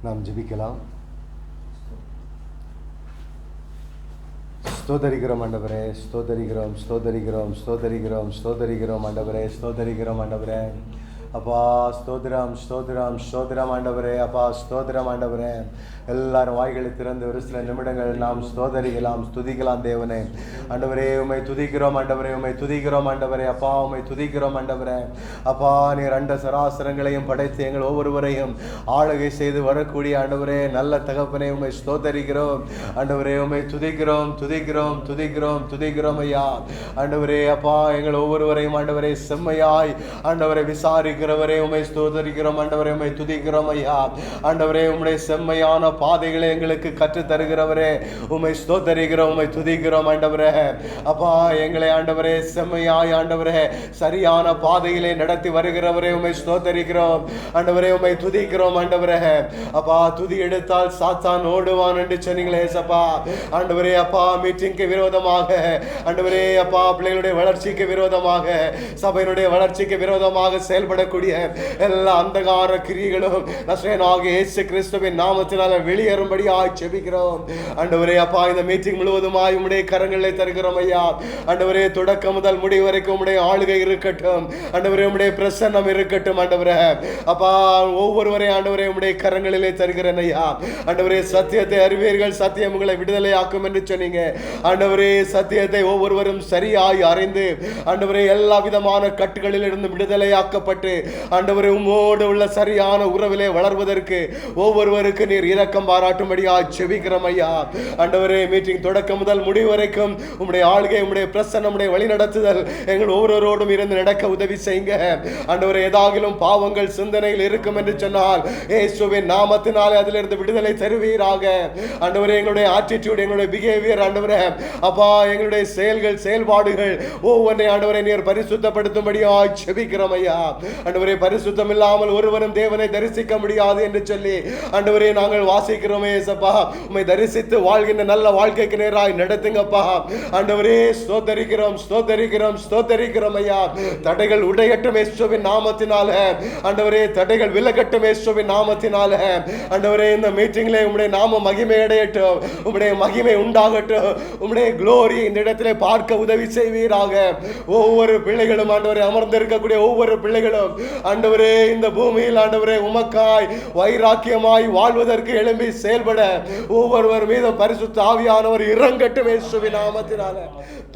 நாம் ஜெபிக்கலாம். ஸ்தோத்தரிக்கிறோம் ஆண்டவரே, ஸ்தோத்தரிக்கிறோம், ஸ்தோத்தரிக்கிறோம், ஸ்தோத்தரிக்கிறோம், ஸ்தோத்தரிக்கிறோம் ஆண்டவரே, ஸ்தோத்தரிக்கிறோம் ஆண்டவரே. அப்பா ஸ்தோத்திரம், ஸ்தோத்திரம், ஸ்தோத்திரம் ஆண்டவரே. அப்பா ஸ்தோத்திரம் ஆண்டவரே. எல்லாரும் வாய்களை திறந்து ஒரு சில நிமிடங்கள் நாம் ஸ்தோத்தரிக்கலாம், துதிக்கலாம் தேவனே. ஆண்டவரே உம்மை துதிக்கிறோம் ஆண்டவரே, உம்மை துதிக்கிறோம் ஆண்டவரே. அப்பா உம்மை துதிக்கிறோம் ஆண்டவரே. அப்பா நீர் அண்ட சராசரங்களையும் படைத்து எங்கள் ஒவ்வொருவரையும் ஆளுகை செய்து வரக்கூடிய ஆண்டவரே நல்ல தகப்பனே உம்மை ஸ்தோத்தரிக்கிறோம் ஆண்டவரே. உம்மை துதிக்கிறோம், துதிக்கிறோம், துதிக்கிறோம், துதிக்கிறோம் ஐயா ஆண்டவரே. அப்பா எங்கள் ஒவ்வொருவரையும் ஆண்டவரே செம்மையாய் ஆண்டவரை விசாரிக்கிறவரே உம்மை ஸ்தோத்தரிக்கிறோம் ஆண்டவரே. உம்மை துதிக்கிறோம் ஐயா ஆண்டவரே. உம்முடைய செம்மையான பாதைகளை எங்களுக்கு கற்றுத் தருகிறவரே உம்மை ஸ்தோத்தரிக்கிறோம், உம்மை துதிக்கிறோம் ஆண்டவரே. அப்பா எங்களை ஆண்டவரே செம்மையாய் ஆண்டவரே சரியான பாதையிலே நடத்தி வருகிறவரே உம்மை ஸ்தோத்தரிக்கிறோம் ஆண்டவரே. உம்மை துதிக்கிறோம் ஆண்டவரே. அப்பா துதி எடுத்தால் சாத்தான் ஓடுவான் என்று சொன்னீங்களே சப்பா ஆண்டவரே. அப்பா மீட்டிங்க்கு விரோதமாக ஆண்டவரே, அப்பா பிள்ளைகளுடைய வளர்ச்சிக்கு விரோதமாக, சபையினுடைய வளர்ச்சிக்கு விரோதமாக செயல்படக்கூடிய எல்லா அந்தகார கிரியைகளும் நசரேயனாகிய இயேசு கிறிஸ்துவின் நாமத்தினால வெளியேறும்படியாய் ஜெபிக்கிறோம் ஆண்டவரே. அப்பா இந்த மீட்டிங் முழுவதுமாய் உம்முடைய கரங்களிலே தருகிறோம் ஐயா ஆண்டவரே. தொடக்கம் முதல் முடிவு வரைக்கும் உம்முடைய ஆளுகை இருக்கட்டும் ஆண்டவரே, உம்முடைய பிரசன்னம் இருக்கட்டும் ஆண்டவரே. அப்பா ஒவ்வொருவரையும் ஆண்டவரே உம்முடைய கரங்களிலே தருகிறேன் ஐயா ஆண்டவரே. சத்தியத்தை அறிவீர்கள், சத்தியம் உங்களை விடுதலை ஆக்கும் என்று சொன்னீங்க ஆண்டவரே. சத்தியத்தை ஒவ்வொருவரும் சரியாய் அறிந்து ஆண்டவரே எல்லா விதமான கட்டுகளில் இருந்து விடுதலை ஆக்கப்பட்டு ஆண்டவரே உம்மோடு உள்ள சரியான உறவிலே வளர்வதற்கு ஒவ்வொருவருக்கு நீர் இரக்கம் பாராட்டும்படியா ஜெபிக்கிறோம் ஐயா ஆண்டவரே. மீட்டிங் தொடக்கம் முதல் முடிவு வரைக்கும் உம்முடைய ஆளுகை, உம்முடைய பிரசன்னம், உம்முடைய வழிநடத்துதல் எங்கள் ஒவ்வொருவரோடும் இருந்து நடக்க உதவி செய்யுங்க ஆண்டவரே. ஏதாகிலும் பாவங்கள் சிந்தனையில் இருக்கும் என்று சொன்னால் இயேசுவின் நாமத்தினாலே அதிலிருந்து விடுதலை தருவீராக ஆண்டவரே. எங்களுடைய ஆட்டிடியூட், எங்களுடைய பிஹேவியர் ஆண்டவரே, அப்பா எங்களுடைய செயல்கள், செயல்பாடுகள் ஒவ்வொன்றை ஆண்டவரை நீர் பரிசுத்தப்படுத்தும்படியா ஜெபிக்கிறோம் ஐயா ஆண்டவரே. பரிசுத்தம் இல்லாமல் ஒருவரும் தேவனை தரிசிக்க முடியாது என்று சொல்லி ஆண்டவரே நாங்கள் வாசிக்கிறோமே சப்பா. உம்மை தரிசித்து வாழ்கின்ற நல்ல வாழ்க்கைக்கு நேராய் நடத்துங்கப்பா ஆண்டவரே. ஸ்தோத்தரிக்கிறோம், ஸ்தோத்தரிக்கிறோம், ஸ்தோத்தரிக்கிறோம் ஐயா. தடைகள் உடையட்டும் இயேசுவின் நாமத்தினால ஆண்டவரே. தடைகள் விலகட்டும் இயேசுவின் நாமத்தினால ஆண்டவரே. இந்த மீட்டிங்ல உம்முடைய நாம மகிமை அடையட்டும், உம்முடைய மகிமை உண்டாகட்டும், உம்முடைய குளோரி இந்த இடத்திலே பார்க்க உதவி செய்வீராக. ஒவ்வொரு பிள்ளைகளும் ஆண்டவரே, அமர்ந்திருக்கக்கூடிய ஒவ்வொரு பிள்ளைகளும் ஆண்டவரே இந்த பூமியில் ஆண்டவரே உமக்காய் வைராக்கியமாய் வாழ்வதற்கு எழும்பி செயல்பட ஒவ்வொருவர் மீது பரிசுத்த ஆவியானவர் இறங்கட்டும் இயேசுவின் நாமத்தினால.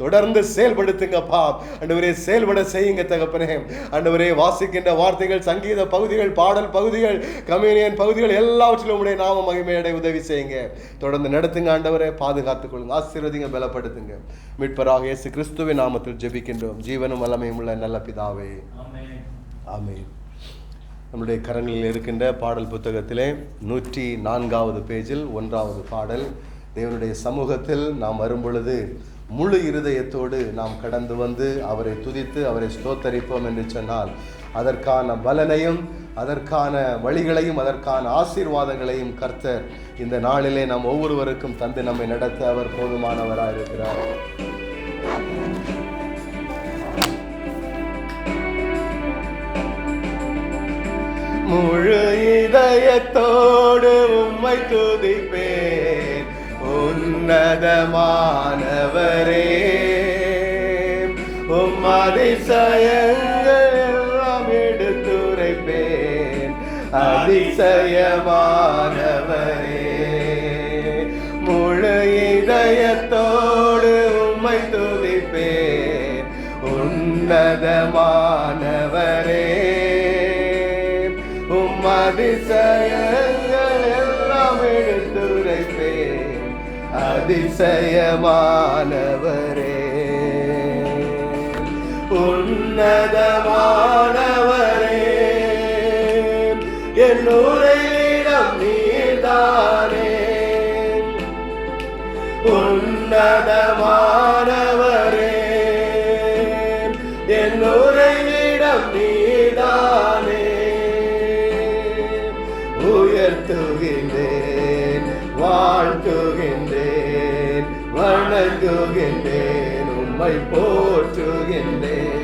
தொடர்ந்து செயல்படுத்துங்கப்பா ஆண்டவரே. செயல்பட செய்யுங்க தகப்பனே ஆண்டவரே. வாசிக்கின்ற வார்த்தைகள், சங்கீத பகுதிகள், பாடல் பகுதிகள், கம்யூனியன் பகுதிகள் எல்லாவற்றிலும் உடைய நாம மகிமையடை உதவி செய்யுங்க. தொடர்ந்து நடத்துங்க ஆண்டவரே. பாதுகாத்துக் கொள்ளுங்க, ஆசீர்வதிங்க, பலப்படுத்துங்க. மீட்பராக இயேசு கிறிஸ்துவின் நாமத்தில் ஜெபிக்கின்றோம் ஜீவனும் வல்லமையும் உள்ள நல்ல பிதாவே, ஆமென். நம்முடைய கரங்களில் இருக்கின்ற பாடல் புத்தகத்திலே 104வது பேஜில் 1வது பாடல். தேவனுடைய சமூகத்தில் நாம் வரும்பொழுது முழு இருதயத்தோடு நாம் கடந்து வந்து அவரை துதித்து அவரை ஸ்தோத்தரிப்போம் என்று சொன்னால் அதற்கான பலனையும், அதற்கான வழிகளையும், அதற்கான ஆசீர்வாதங்களையும் கர்த்தர் இந்த நாளிலே நாம் ஒவ்வொருவருக்கும் தந்து நம்மை நடத்த அவர் போதுமானவராக இருக்கிறார். முழு இதயத்தோடு உம்மை துதிப்பேன் உன்னதமானவரே. உம் அதிசயங்கள் எல்லாம் எடுத்துரைப்பேன் அதிசயமானவரே. முழு இதயத்தோடு உம்மை துதிப்பேன் உன்னதமானவரே. அதிசயங்கள் எல்லாம் எடுத்துரைப்பேன் அதிசயமானவரே. உன்னதமானவரே என் உரையிடம் நீர்தானே. உன்னதமானவரே என் உரையிடம் நீர்தானே. உயர்த்துகின்றேன், வாழ்த்துகின்றேன், வணங்குகின்றேன், உம்மை போற்றுகின்றேன்.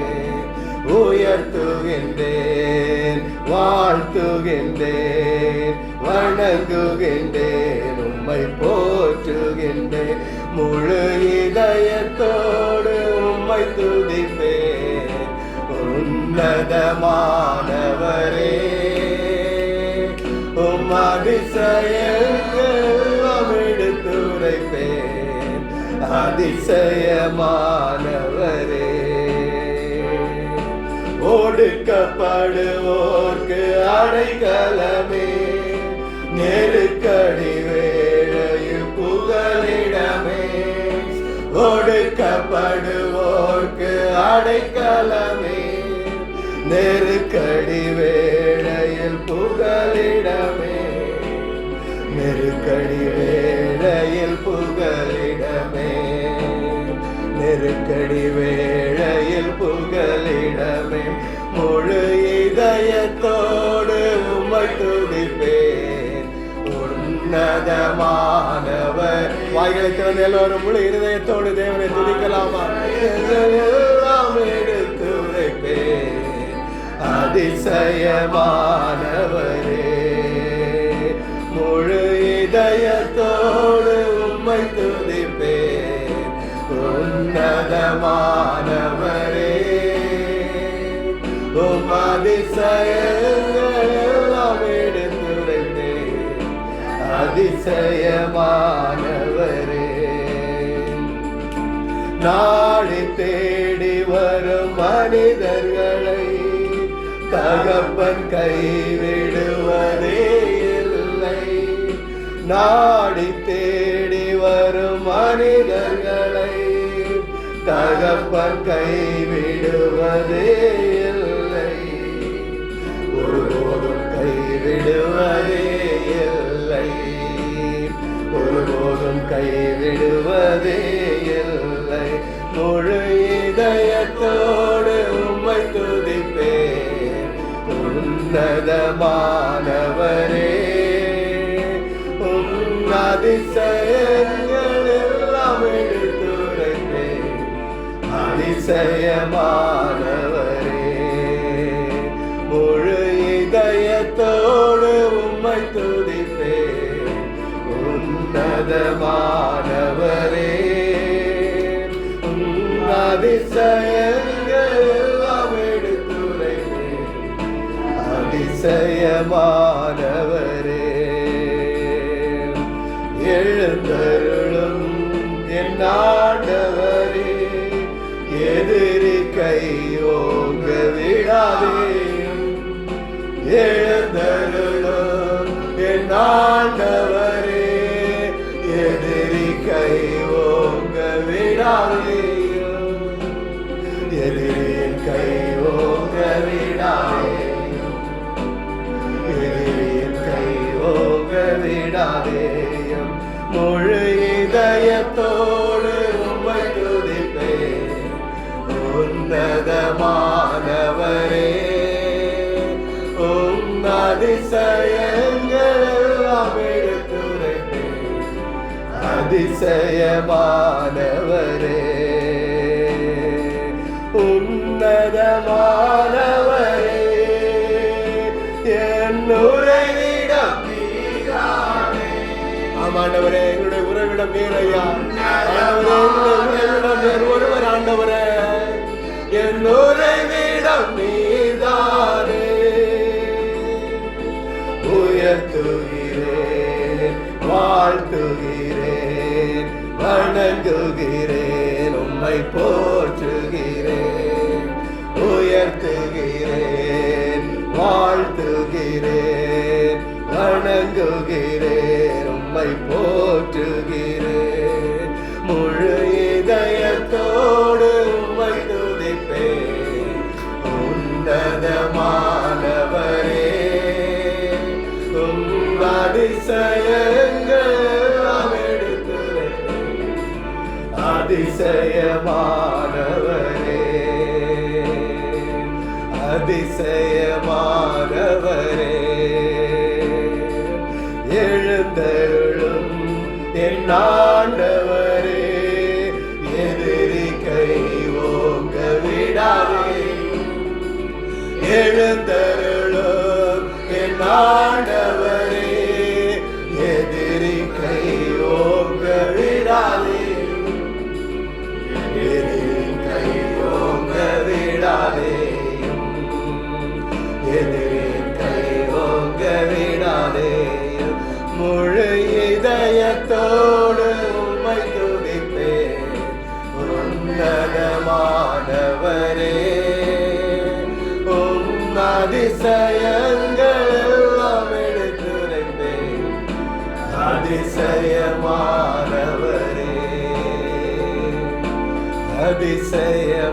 உயர்த்துகின்றேன், வாழ்த்துகின்றேன், வணங்குகின்றேன், உம்மை போற்றுகின்றேன், முழு இதயத்தோடு உம்மை துதிப்பேன். உன்னதமானவரே, உம் அதிசயங்கள் எடுத்துரைப்பேன். அதிசயமானவரே, ஒடுக்கப்படுவோர்க்கு அடைக்கலமே, நெருக்கடி வேளையில் புகலிடமே. ஒடுக்கப்படுவோர்க்கு அடைக்கலமே, நெருக்கடி வேளையில் புகலிடமே. நெருக்கடி வேளையில் புகலிடமே, நெருக்கடி வேளையில் புகலிடமே. முழு இதயத்தோடு உம்மை துதிப்பேன். உன்னதமானவர். வாய்களை திறந்து எல்லோரும் முழு இருதயத்தோடு தேவனை துதிக்கலாமா? எல்லாம் எடுத்து உரைப்பேன். அதிசயமானவரே, முழு இதயத்தோடு உம்மை துதிப்பேன். உன்னதமானவரே, உம் அதிசயங்கள் எல்லாம் எடுத்துரைத்தேன். அதிசயமானவரே, நாடி தேடி வரும் மனிதர்களை தகப்பன் கைவிடுவதே இல்லை. நாடி தேடி வரும் மனிதர்களை தகப்பன் கைவிடுவதே இல்லை. ஒருபோதும் கைவிடுவதே இல்லை, ஒருபோதும் கைவிடுவதே இல்லை. முழு இதயத்தோடு உம்மை துதிப்பேன். உன்னதமானவரே, உம் அதிசயங்கள் எல்லாம் எடுத்துரைப்பேன். அதிசயமானவரே, முழு இதயத்தோடு உம்மை துதிப்பேன். உன்னதமானவரே, அதிசயங்கள் எல்லாம் எடுத்துரைப்பேன். அதிசயமானவரே, எழுந்தருளும் என் ஆண்டவரே, எதிரி கையோங்க விடாதேயும். எழுந்தருளும் என் ஆண்டவரே, எதிரி கையோங்க விடாதேயும். எதிரியின் கையோங்க விடாதேயும், எதிரியின் கையோங்க விடாதேயும். முழு இதயத்தோடு உம்மை துதிப்பேன். உன்னதமானவரே, உம் அதிசயங்கள் எல்லாம் எடுத்துரைப்பேன். அதிசயமானவரே, உன்னதமானவரே, என் உறைவிடம் நீரானே. ஆமாண்டவரே, எங்களுடைய உறைவிடம் நீர் ஐயா. ஆண்டவரே, எங்களுடைய உறைவிடம் நீர் ஒருவர். ஆண்டவரே, என் உறைவிடம் நீர்தானே. உயர்த்துகிறேன், வாழ்த்துகிறேன், வணங்குகிறேன், உம்மை போற்றுகிறேன். உயர்த்துகிறேன், வாழ்த்துகிறேன், வணங்குகிறேன், உம்மை போற்றுகிறேன். முழு இதயத்தோடு உம்மை துதிப்பேன். உன்னதமானவரே, உம் அதிசயங்கள் எல்லாம் எடுத்துரைப்பேன். அதிசயமானவரே, அதிசயமானவரே, எழுந்தருளும் என் ஆண்டவரே, எதிரி கை ஓங்க விடாதே. எழுந்தருளும் என் ஆண்டவரே, எதிரின் கை ஓங்க விடாதே. முழு இதயத்தோடு உம்மை துதிப்பேன். உன்னதமானவரே, உம் அதிசயங்கள் எல்லாம் எடுத்துரைப்பேன். அதிசயமானவரே, அதிசயமானவரே,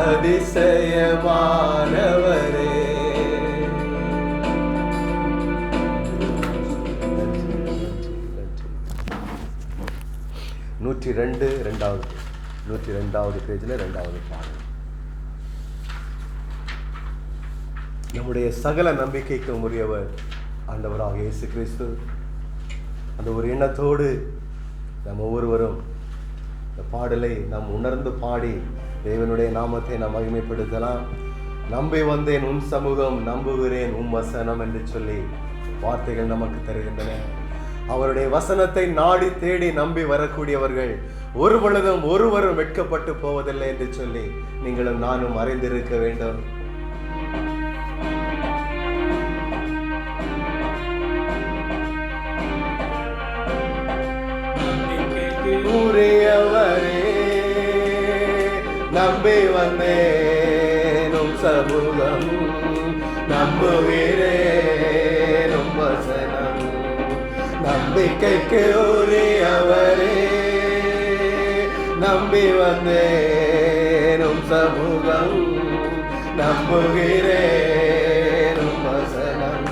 அதிசயமானவரே. 102வது பேஜில் 2வது பாடல். நம்முடைய சகல நம்பிக்கைக்கும் உரியவர் ஆண்டவராக இயேசு கிறிஸ்து. அந்த ஒரு எண்ணத்தோடு நாம் ஒவ்வொருவரும் இந்த பாடலை நாம் உணர்ந்து பாடி தேவனுடைய நாமத்தை நாம் மகிமைப்படுத்தலாம். நம்பி வந்தேன் உன் சமூகம், நம்புகிறேன் உம் வசனம் என்று சொல்லி வார்த்தைகள் நமக்கு தருகின்றன. அவருடைய வசனத்தை நாடி தேடி நம்பி வரக்கூடியவர்கள் ஒரு பொழுதும் ஒருவரும் வெட்கப்பட்டு போவதில்லை என்று சொல்லி நீங்களும் நானும் அறிந்திருக்க வேண்டும். உரியவரே, நம்பி வந்தேன் உம் சமூகம், நம்புகிறேன் உம் வசனம். நம்பிக்கைக்கு உரியவரே, நம்பி வந்தேன் உம் சமூகம், நம்புகிறேன் உம் வசனம்.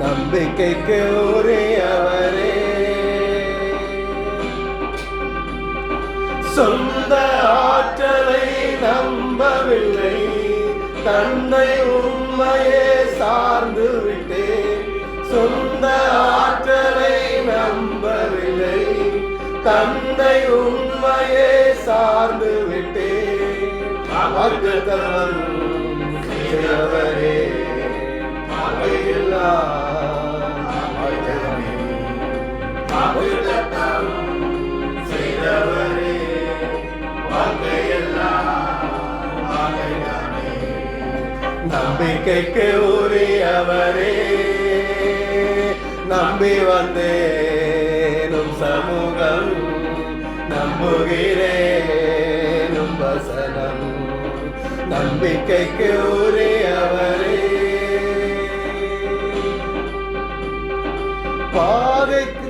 நம்பிக்கைக்கு உரியவரே, சொந்த ஆற்றலை நம்பவில்லை, தந்தை உம்மையே சார்ந்து விட்டேன். சொந்த ஆற்றலை நம்பவில்லை, தந்தை உம்மையே சார்ந்து விட்டேன். வாக்குத்தத்தம் செய்தவரே, வாக்குத்தத்தம் செய்தவரே, நம்பிக்கைக்கு உரியவரே, நம்பி வந்தேனும் சமூகம், நம்புகிறேனும் வசனம். நம்பிக்கைக்கு உரியவரே, பாதைக்கு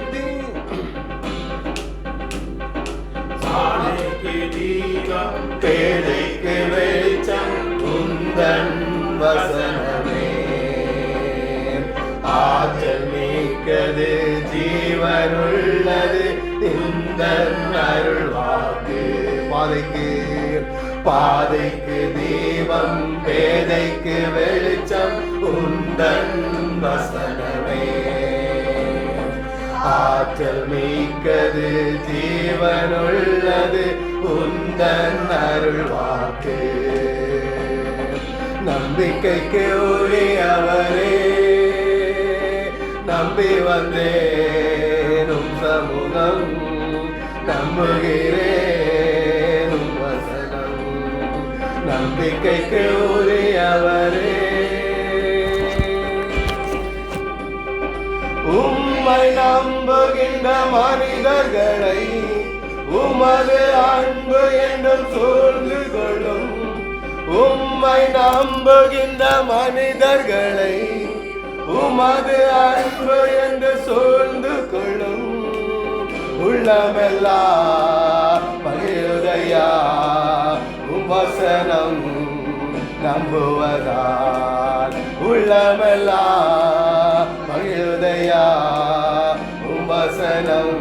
தீபம், பேதைக்கு வெளிச்சம் உந்தன் வசனமே. ஆற்றல் மிக்கது, ஜீவனுள்ளது இந்த அருள் வாக்கு. பாதைக்கு தீபம், பேதைக்கு வெளிச்சம் உந்தன் வசனமே. ஆற்றல் மிக்கது, ஜீவனுள்ளது உந்தன் அருள் வாக்கு. நம்பிக்கைக்கு உரியவரே, நம்பி வந்தேனும் சமூகம், நம்புகிறேனும் வசனம். நம்பிக்கைக்கு உரியவரே, உம்மை நம்புகின்ற மனிதர்களை உமது அன்பு என்றும் சூழ்ந்து கொள்ளும். உம்மை நம்புகின்ற மனிதர்களை உமது அன்பு என்று சூழ்ந்து கொள்ளும். உள்ளமெல்லாம் மகிழுதையா உம் வசனம் நம்புவதால். உள்ளமெல்லாம் மகிழுதையா உம் வசனம்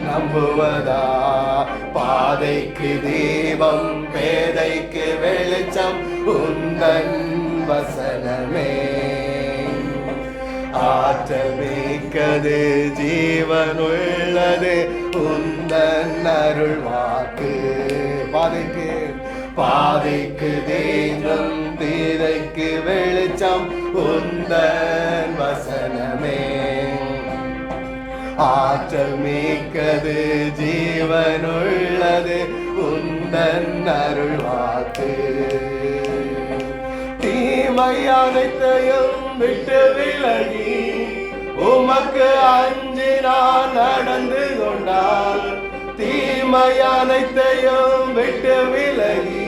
நம்புவதா. பாதைக்கு தீபம், பேதைக்கு வெளிச்சம் உந்தன் வசனமே. ஆற்றல் மிக்கது, ஜீவனுள்ளது உந்தன் அருள் வாக்கு. பாதைக்கு தீபம், பேதைக்கு வெளிச்சம் உந்தன் வசனமே. ஆற்றல் மிக்கது, ஜீவனுள்ளது உந்தன் உந்தன் அருள் வாக்கு. தீமை அனைத்தையும் விட்டு விலகி உமக்கு அஞ்சி நான் நடந்து கொண்டால், தீமை அனைத்தையும் விட்டு விலகி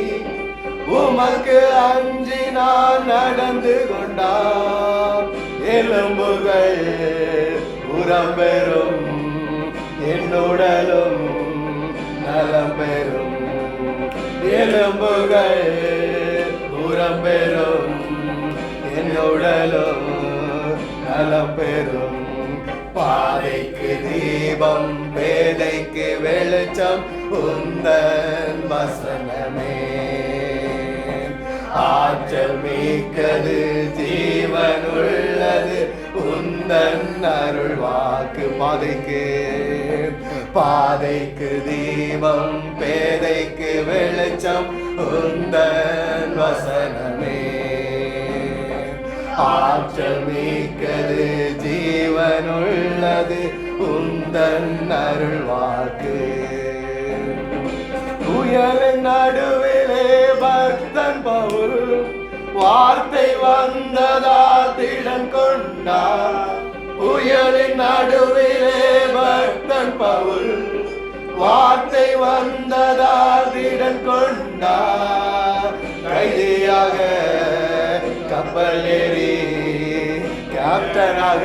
உமக்கு அஞ்சி நான் நடந்து கொண்டால், எலும்புகள் உரம் பெறும் என்னுடலும் நலம் பெறும். எலும்புகள் உரம் பெறும் என்னுடலும் நலம் பெறும். பாதைக்கு தீபம் பேதைக்கு வெளிச்சம் உந்தன் வசனமே. ஆற்றல் மிக்கது ஜீவனுள்ளது உந்தன் அருள் வாக்கு. பாதைக்கு தீபம் பேதைக்கு வெளிச்சம் உந்தன் வசனமே. ஆற்றல் மிக்கது ஜீவனுள்ளது உந்தன் அருள் வாக்கு. புயலின் நடுவிலே பக்தன் பவுல் வார்த்தை வந்ததால் திடன் கொண்டார். புயலின் நடுவிலே பக்தன் பவுல் வார்த்தை வந்ததால் திடன் கொண்டார். கைதியாக கப்பல் ஏறி கேப்டனாக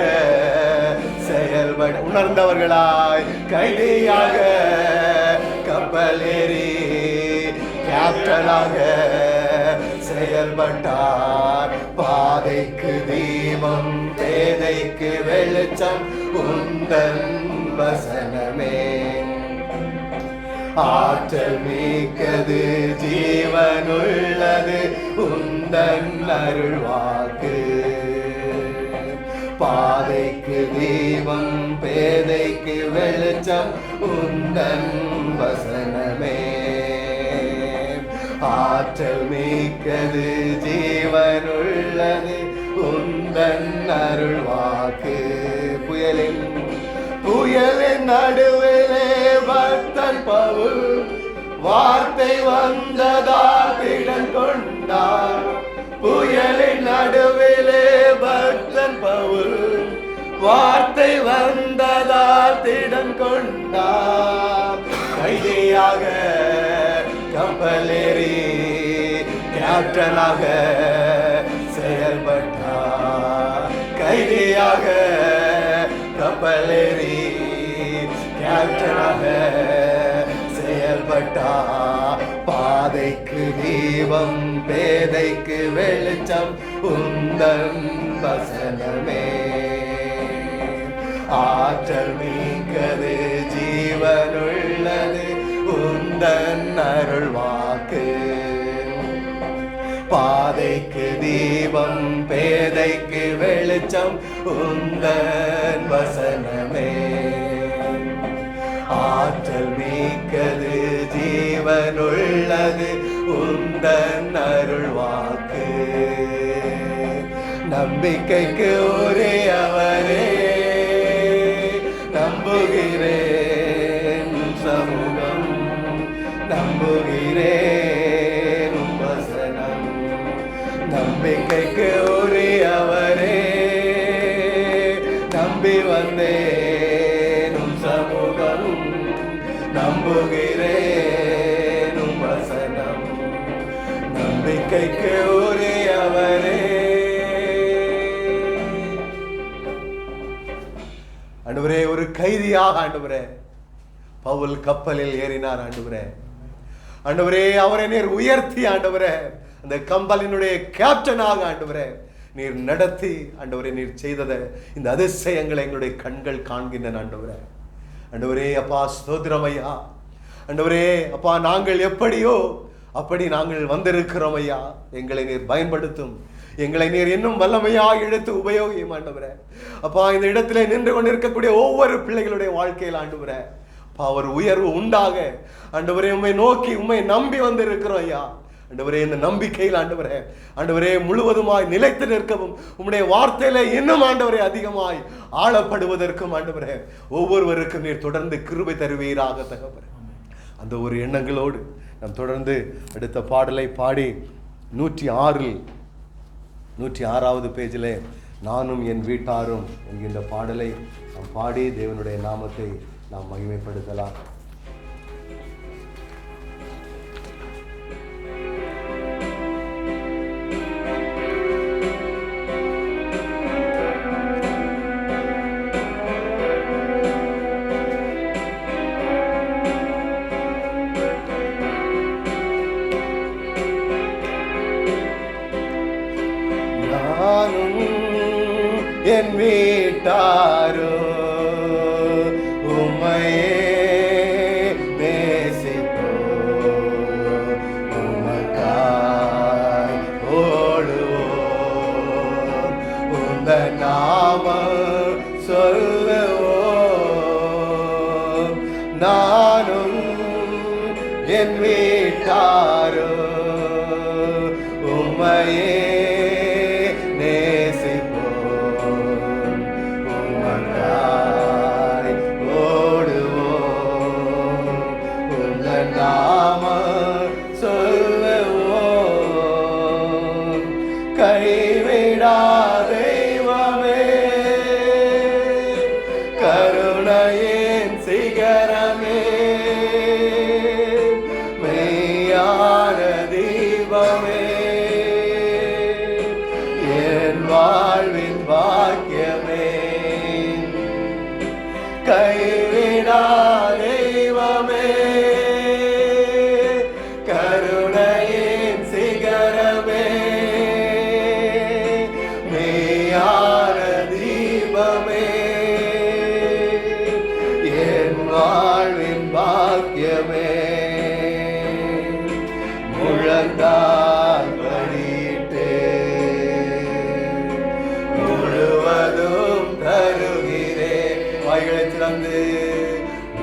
செயல்பட உணர்ந்தவர்களாய், கைதியாக கப்பல் ஏறி கேப்டனாக செயல்பட்டார். பாதைக்கு தீபம் பேதைக்கு வெளிச்சம் உந்தன் வசனமே. ஆற்றல் மிக்கது ஜீவனுள்ளது உந்தன் அருள் வாக்கு. பாதைக்கு தீபம் பேதைக்கு வெளிச்சம் உந்தன் வசனமே. ஆற்றல் மிக்கது ஜீவனுள்ளது உந்தன் அருள் வாக்கு. புயலின் நடுவிலே பக்தன் பவுல் வார்த்தை வந்ததால் திடன் கொண்டார். புயலின் நடுவிலே பக்தன் பவுல் வார்த்தை வந்ததால் திடன் கொண்டார். கைதியாக கப்பலேறி கேப்டனாக செயல்பட்டார். கைதியாக கப்பலேறி கேப்டனாக செயல்பட்டார். பாதைக்கு தீபம் பேதைக்கு வெளிச்சம் உந்தன் வசனமே. ஆற்றல் மிக்கது ஜீவனுள்ளது உந்தன் அருள் வாக்கு. பாதைக்கு தீபம் பேதைக்கு வெளிச்சம் உந்தன் வசனமே. ஆற்றல் மிக்கது ஜீவனுள்ளது உந்தன் அருள் வாக்கு. நம்பிக்கைக்கு ஒரே அவரே நம்புகிறேன் சமூகம், நம்புகிறேன் வசனம். நம்பிக்கைக்கு ஒரே அவரே நம்பி வந்தேன் சமூகம், நம்புகிறேன் வசனம். நம்பிக்கைக்கு ஒரே அவரே. ஆண்டவரே, ஒரு கைதியாக ஆண்டவரே பவுல் கப்பலில் ஏறினார். ஆண்டவரே, ஆண்டவரே அவரை நீர் உயர்த்தி ஆண்டவரே அந்த கப்பலினுடைய கேப்டனாக ஆண்டவரே நீர் நடத்தி ஆண்டவரே நீர் செய்ததை இந்த அதிசயங்களை எங்களுடைய கண்கள் காண்கின்றன. ஆண்டவரே, ஆண்டவரே அப்பா ஸ்தோத்திரம் ஐயா. ஆண்டவரே அப்பா, நாங்கள் எப்படியோ அப்படி நாங்கள் வந்திருக்கிறோம் ஐயா. எங்களை நீர் பயன்படுத்தும், எங்களை நீர் இன்னும் வல்லமையாக எடுத்து உபயோகியும் ஆண்டவரே. அப்பா, இந்த இடத்துல நின்று கொண்டிருக்கக்கூடிய ஒவ்வொரு பிள்ளைகளுடைய வாழ்க்கையில் ஆண்டவரே அப்பா ஒரு உயர்வு உண்டாக ஆண்டவரே உம்மை நோக்கி உம்மை நம்பி வந்து இருக்கிறோம் ஐயா. ஆண்டவரே, இந்த நம்பிக்கையில் ஆண்டவரே ஆண்டவரே முழுவதுமாய் நிலைத்து நிற்கவும் உம்முடைய வார்த்தையில இன்னும் ஆண்டவரே அதிகமாய் ஆளப்படுவதற்கும் ஆண்டவரே ஒவ்வொருவருக்கும் நீர் தொடர்ந்து கிருபை தருவீராக தகப்பனே. அந்த ஒரு எண்ணங்களோடு நாம் தொடர்ந்து அடுத்த பாடலை பாடி 106வது பேஜில் நானும் என் வீட்டாரும் என்கின்ற பாடலை நாம் பாடி தேவனுடைய நாமத்தை நாம் மகிமைப்படுத்தலாம். என் வீட்டாரோ உம்மையே நேசிப்போ, உமக்காய் ஓடுவோம், உந்த நாமம் சொல்லுவோம். நானும் என் வீட்டாரோ உம்மையே கைவிடா தெய்வமே, கருணையின் சிகரமே, மெய்யான தீபமே, என் வாழ்வின் பாக்கியமே. கைவிடா தெய்வமே, கருணையின் சிகரமே, என் வாழ்வின் பாக்கியமே. முழந்தால் படியிட்டு முழுவதும் தருகிறேன். வாய்களை திறந்து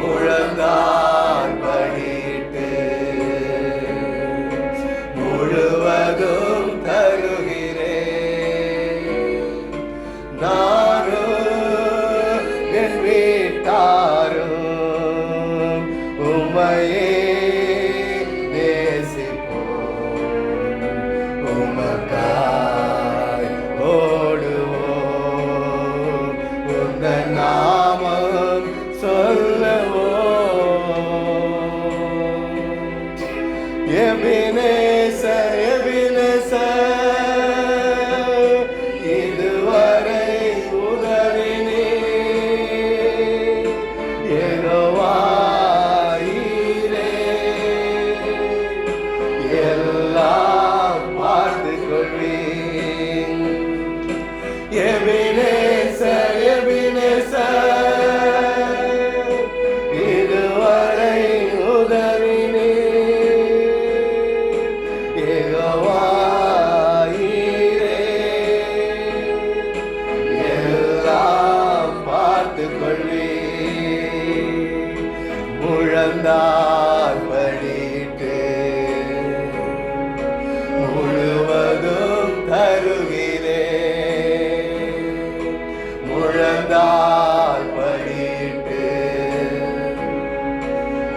முழந்தால் படியிட்டு முழுவதும் தருகிறேன். நானும் என் வீட்டாரும் உம்மையே நேசிப்போம், உமக்காய் ஓடுவோம், உந்த நாமம் சொல்லுவோம். எபினேசர் எபினேசர் இதுவரை உதவினே, யெகோவாயிரே எல்லாம் பார்த்துக் கொள்வீர். எபினேசர் எபினேசர் இதுவரை உதவினே, யெகோவாயிரே எல்லாம் பார்த்துக் கொள்வீர். முழந்தால் படியிட்டு முழுவதும் தருகிறேன். முழந்தால் படியிட்டு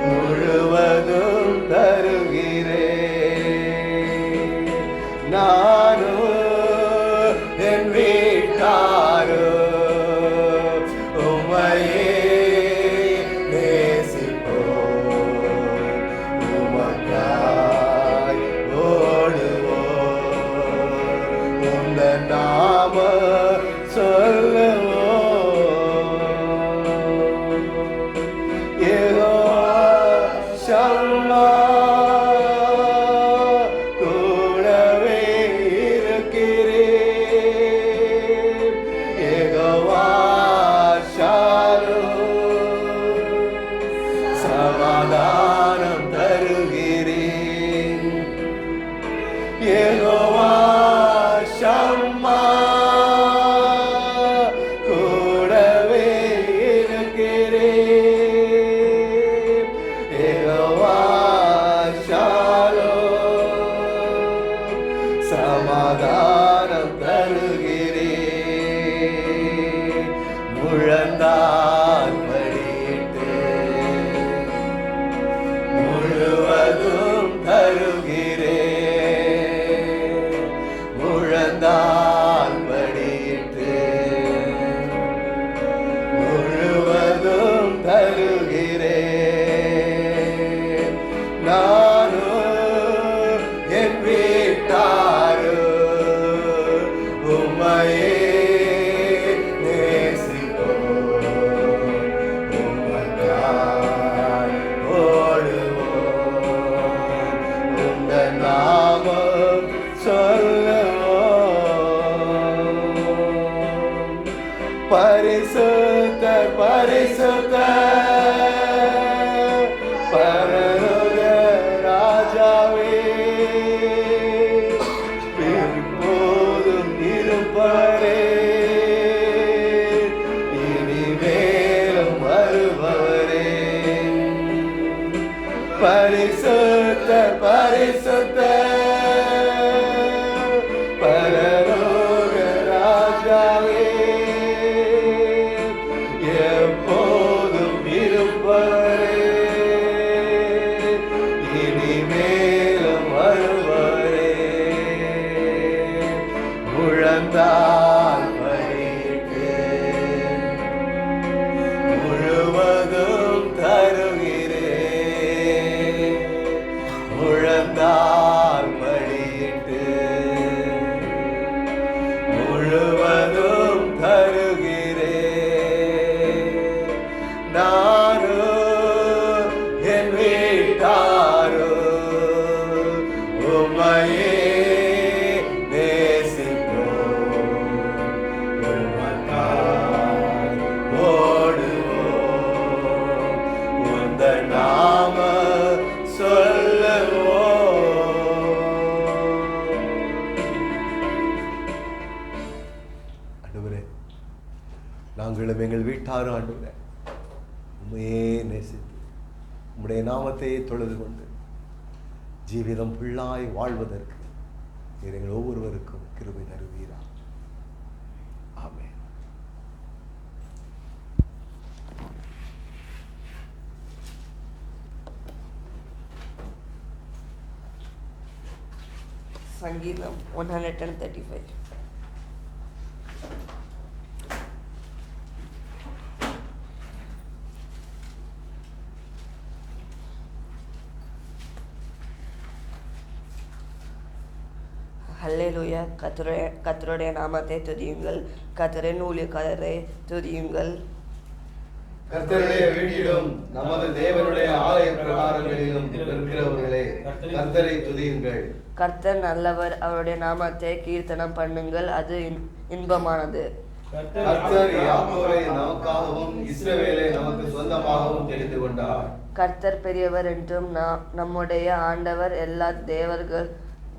முழுவதும் தருகிறேன். நானும் என் வீட்டாரோ உம்மையே நேசிப்போம், உமக்காய் ஓடுவோம், உந்த நாமம் சொல்லுவோம். யெகோவா ஷம்மா கூடவே இருக்கிறீர். யெகோவா ஷாலோம் சமாதானம் தருகிறீர். யெகோவா ஷம்மா கூடவே இருக்கிறீர். யெகோவா ஷாலோம் சமாதானம் தருகிறீர். முழந்தால் படியிட்டு சொல்லுவோம். பரிசுத்தர் பரிசுத்தர் பரலோக ராஜாவே, எப்போதும் இருப்பவரே, இனிமேலும் வருபவரே. பரிசுத்தர் பரிசுத்தர் பரலோக ராஜாவே, எப்போதும் இருப்பவரே, இனிமேலும் வருபவரே. முழந்தால் படியிட்டு முழுவதும் தருகிறேன். முழந்தால் படியிட்டு முழுவதும் தருகிறேன். நானோ என் வீட்டாரோ உம்மையே நேசிப்போம். உமக்காய் ஓடுவோம், உந்தன் நாம சொல்லுவோம். ஆண்டவரே, நாங்களும் எங்கள் வீட்டாரும் ஆண்டவரே உண்மையே நேசித்து உம்முடைய நாமத்தையே தொழுது கொண்டு ஜீவிதம் புள்ளாய் வாழ்வதற்கு நீர் எங்கள் ஒவ்வொருவருக்கும் கிருபை தருவீரா. ஆமென். சங்கீதம் 135. ஹல்லேலூயா. கர்த்தருடைய நாமத்தை துதியுங்கள், கர்த்தரின் ஊழியக்காரரை துதியுங்கள். கர்த்தருடைய வீட்டிலும் நமது தேவனுடைய ஆலய பிரகாரங்களிலும் இருக்கிறவர்களே, கர்த்தரை துதியுங்கள். கர்த்தர் நல்லவர், அவருடைய நாமத்தை கீர்த்தனம் பண்ணுங்கள், அது இன்பமானது. கர்த்தர் யாக்கோபை நமக்காகவும் இஸ்ரவேலை நமக்கு சொந்தமாகவும் தெரிந்து கொண்டார். கர்த்தர் பெரியவர் என்றும் நம்முடைய ஆண்டவர் எல்லா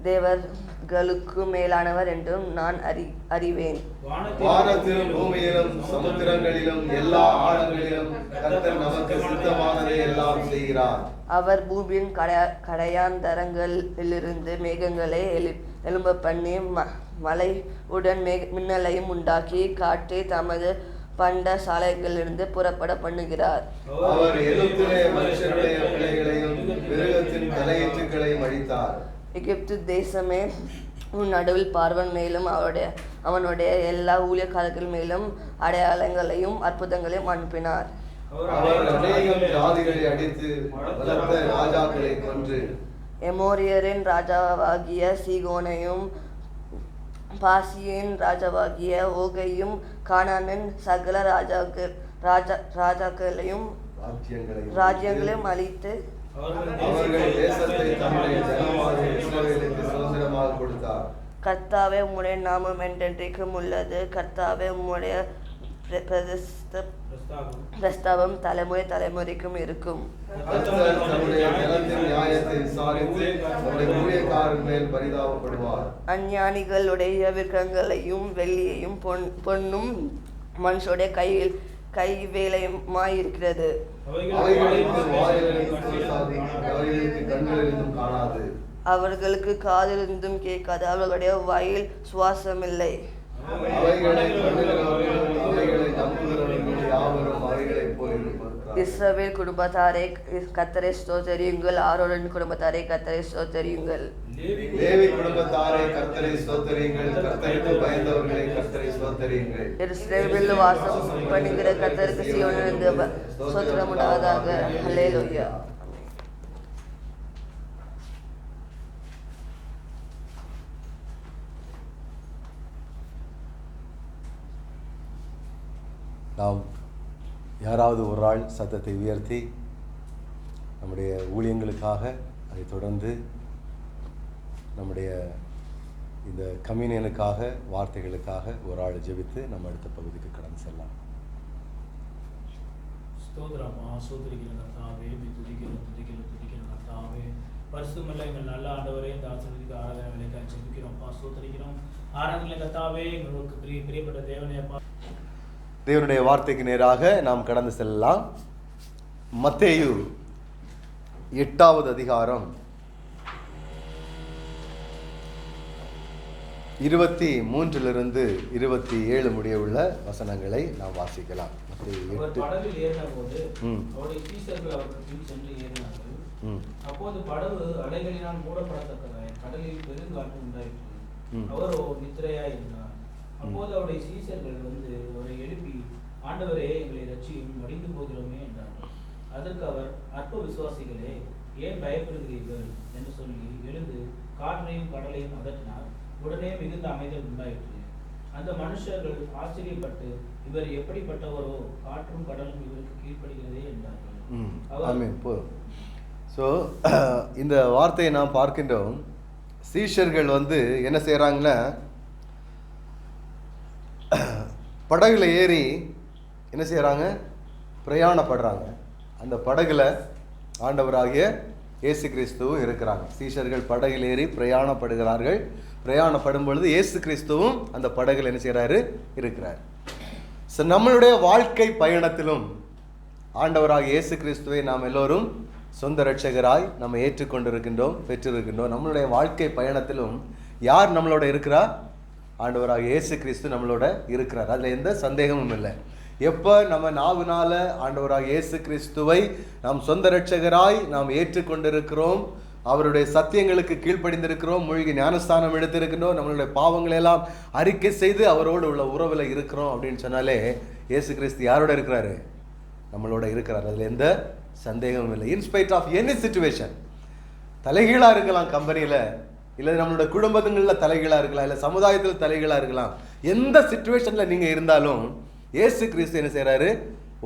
தேவர்களுக்கு மேலானவர் என்றும் நான் அறிவேன். வானத்திலும் பூமியிலும் சமுத்திரங்களிலும் எல்லா ஆழங்களிலும் கர்த்தர் நமக்கு சித்தமானதை எல்லாம் செய்கிறார். அவர் பூமியின் கடையாந்தரங்களிலிருந்து மேகங்களை எழும்ப பண்ணி மழையுடன் மின்னலையும் உண்டாக்கி காற்றை தமது பண்ட சாலைகளிலிருந்து புறப்பட பண்ணுகிறார். அவர் எகிப்திலே மனுஷருடைய பிள்ளைகளையும் மிருகத்தின் தலையீற்றுகளையும் அழித்தார். எகிப்து தேசமே உன் நடுவில் பார்வன் மேலும் அவனுடைய எல்லா ஊழியக்காரர்கள் மேலும் அடையாளங்களையும் அற்புதங்களையும் அனுப்பினார். அவர் அநேகம் ஜாதிகளை அடித்து பலத்த ராஜாக்களை கொன்று எமோரியரின் ராஜாவாகிய சீகோனையும் பாசியின் ராஜாவாகிய ஓகையும் கானானின் சகல ராஜாக்களையும் ராஜ்யங்களையும் அழித்து அவர்கள் தேசத்தை தம்முடைய ஜனமாகிய இஸ்ரவேலுக்கு சுதந்திரமாக கொடுத்தார். கர்த்தாவே, உம்முடைய நாமம் என்றென்றைக்கும் உள்ளது. கர்த்தாவே, உம்முடைய பிரஸ்தாபம் தலைமுறை தலைமுறைக்கும் இருக்கும். கர்த்தர் தம்முடைய ஜனத்தின் நியாயத்தை விசாரித்து தம்முடைய ஊழியக்காரர் மேல் பரிதாபப்படுவார். அஞ்ஞானிகளுடைய விக்கிரகங்களையும் வெள்ளியையும் பொன்னும் மனுஷருடைய கை வேலையுமாயிருக்கிறது. அவைகளுக்கு கண்களிலிருந்தும் காணாது, அவர்களுக்கு காதிலிருந்தும் கேட்காது, அவர்களுடைய வாயில் சுவாசமில்லை. இஸ்ரவேல் குடும்பத்தாரை கர்த்தரை ஸ்தோத்திரியுங்கள், ஆரோனின் குடும்பத்தாரை கர்த்தரை ஸ்தோத்திரியுங்கள். லேவி குடும்பத்தாரை கர்த்தரை ஸ்தோத்திரியுங்கள், கர்த்தருக்கு பயந்தவர்களை கர்த்தரை ஸ்தோத்திரியுங்கள். எருசலேமில் வாசம் பண்ணுகிற கர்த்தருக்கு சீயோனிலிருந்து ஸ்தோத்திரம் உண்டாவதாக. ஹல்லேலூயா. நாம் யாராவது ஒரு ஆள் சத்தத்தை உயர்த்தி நம்முடைய ஊழியங்களுக்காக, அதை தொடர்ந்து நம்முடைய இந்த கம்யூனியனுக்காக, வார்த்தைகளுக்காக ஒரு ஆள் ஜெபித்து நம்ம அடுத்த பகுதிக்கு கடந்து செல்லலாம். ஸ்தோத்திரமா, சோதரிக்கிற கர்த்தாவே, துதிக்கிற கர்த்தாவே, பரிசுத்தமுள்ள எங்கள் நல்ல ஆண்டவரே, இந்த ஆசீர்வதிக்க ஆராதனை வேலைக்காக ஜெபிக்கிறோம்ப்பா, ஸ்தோத்திரிக்கிறோம். ஆராதனை கர்த்தாவே, எங்களுக்கு பிரியப்பட்ட தேவனே அப்பா. தேவனுடைய வார்த்தைக்கு நேராக நாம் கடந்து செல்லலாம். மத்தேயு 8வது அதிகாரம் 23 27 முடிய உள்ள வசனங்களை நாம் வாசிக்கலாம். படவில் ஏறின போது அவருடைய சீஷர்கள் அவருக்கு பின் சென்று ஏறினார்கள். அப்போது படகு அலைகளினால் மூடப்படத்தக்கதாய் கடலில் பெருங்காற்று உண்டாயிற்று. அவரோ நித்திரையாய் இருந்தார். அப்போது அவருடைய சீஷர்கள் வந்து அவரை எழுப்பி, ஆண்டவரே, எங்களை ரட்சியும், மடிந்து போகிறோமே என்றார்கள். அதற்கு அவர், அற்ப விசுவாசிகளே, ஏன் பயப்படுகிறீர்கள் என்று சொல்லி எழுந்து காற்றையும் கடலையும் அதட்டினார். உடனே மிகுந்த அமைதல் உண்டாயிற்று. அந்த மனுஷர்கள் ஆச்சரியப்பட்டு, இவர் எப்படிப்பட்டவரோ, காற்றும் கடலும் இவருக்கு கீழ்ப்படுகிறதே என்றார்கள். இந்த வார்த்தையை நாம் பார்க்கின்றோம். சீஷர்கள் வந்து என்ன செய்யறாங்கன்னா, படகுல ஏறி என்ன செய்யறாங்க, பிரயாணப்படுறாங்க. அந்த படகுல ஆண்டவராகிய இயேசு கிறிஸ்துவும் இருக்கிறாங்க. சீஷர்கள் படகில் ஏறி பிரயாணப்படுகிறார்கள். பிரயாணப்படும் பொழுது இயேசு கிறிஸ்துவும் அந்த படகுல என்ன செய்யறாரு, இருக்கிறார். நம்மளுடைய வாழ்க்கை பயணத்திலும் ஆண்டவராகிய இயேசு கிறிஸ்துவை நாம் எல்லோரும் சொந்த இரட்சகராய் நம்ம ஏற்றுக்கொண்டிருக்கின்றோம், பெற்றிருக்கின்றோம். நம்மளுடைய வாழ்க்கை பயணத்திலும் யார் நம்மளோட இருக்கிறார்? ஆண்டவராகிய இயேசு கிறிஸ்து நம்மளோட இருக்கிறார். அதில் எந்த சந்தேகமும் இல்லை. எப்போ நம்ம நாவுனால ஆண்டவராகிய இயேசு கிறிஸ்துவை நாம் சொந்த இரட்சகராய் நாம் ஏற்றுக்கொண்டிருக்கிறோம், அவருடைய சத்தியங்களுக்கு கீழ்ப்படிந்திருக்கிறோம், மூழ்கி ஞானஸ்தானம் எடுத்திருக்கிறோம், நம்மளுடைய பாவங்களை எல்லாம் அறிக்கை செய்து அவரோடு உள்ள உறவில் இருக்கிறோம் அப்படின்னு சொன்னாலே இயேசு கிறிஸ்து யாரோட இருக்கிறாரு? நம்மளோட இருக்கிறார். அதில் எந்த சந்தேகமும் இல்லை. இன்ஸ்பைட் ஆஃப் எனி சிச்சுவேஷன், தலைகீழாக இருக்கலாம், கம்பெனியில் இல்லை நம்மளோட குடும்பங்களில் தலைகீழாக இருக்கலாம், இல்லை சமுதாயத்தில் தலைகீழாக இருக்கலாம். எந்த சிச்சுவேஷனில் நீங்கள் இருந்தாலும் இயேசு கிறிஸ்து என்ன செய்கிறாரு?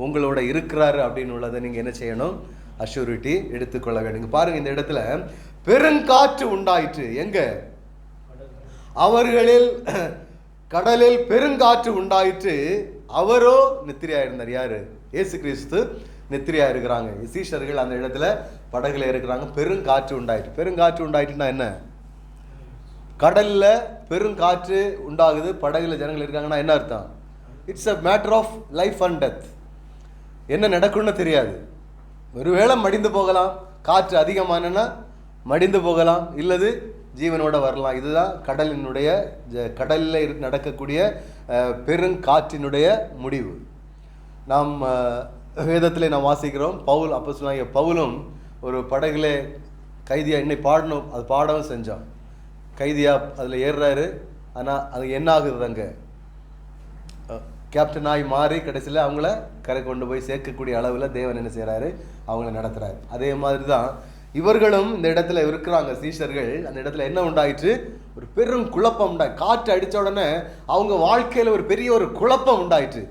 உங்களோட இருக்கிறாரு அப்படின்னு உள்ளதை நீங்கள் என்ன செய்யணும்? அஷ்யூரிட்டி எடுத்துக்கொள்ள வேண்டும். பாருங்க, இந்த இடத்துல பெருங்காற்று உண்டாயிற்று. எங்க? அவர்களில் கடலில் பெருங்காற்று உண்டாயிற்று. அவரோ நித்திரையா இருந்தார். யாரு? இயேசு கிறிஸ்து நித்திரையா இருக்கிறாங்க. சீஷர்கள் அந்த இடத்துல படகுல இருக்கிறாங்க. பெருங்காற்று உண்டாயிற்று. பெருங்காற்று உண்டாயிட்டுன்னா என்ன? கடல்ல பெருங்காற்று உண்டாகுது, படகுல ஜனங்கள் இருக்காங்கன்னா என்ன அர்த்தம்? It's a matter of life and death. என்ன நடக்கும்னு தெரியாது. ஒருவேளை மடிந்து போகலாம், காற்று அதிகமானன்னா மடிந்து போகலாம், இல்லது ஜீவனோட வரலாம். இதுதான் கடலில் நடக்கக்கூடிய பெருங்காற்றினுடைய முடிவு. நாம் வேதத்தில் நாம் வாசிக்கிறோம், பவுலும் ஒரு படகுல கைதியா இன்னைக்கு பாடணும், அது பாடவும் செஞ்சோம். கைதியா அதில் ஏறுறாரு. ஆனால் அது என்ன ஆகுது? அங்கே கேப்டனாய் மாறி கடைசியில் அவங்கள கரை கொண்டு போய் சேர்க்கக்கூடிய அளவில் தேவன் என்ன செய்கிறாரு? அவங்கள நடத்துகிறாரு. அதே மாதிரி தான் இவர்களும் இந்த இடத்துல இருக்கிறாங்க. சீஷர்கள் அந்த இடத்துல என்ன உண்டாயிற்று? ஒரு பெரும் குழப்பம் உண்டாய். காற்று அடித்த உடனே அவங்க வாழ்க்கையில் ஒரு பெரிய ஒரு குழப்பம் உண்டாயிற்று.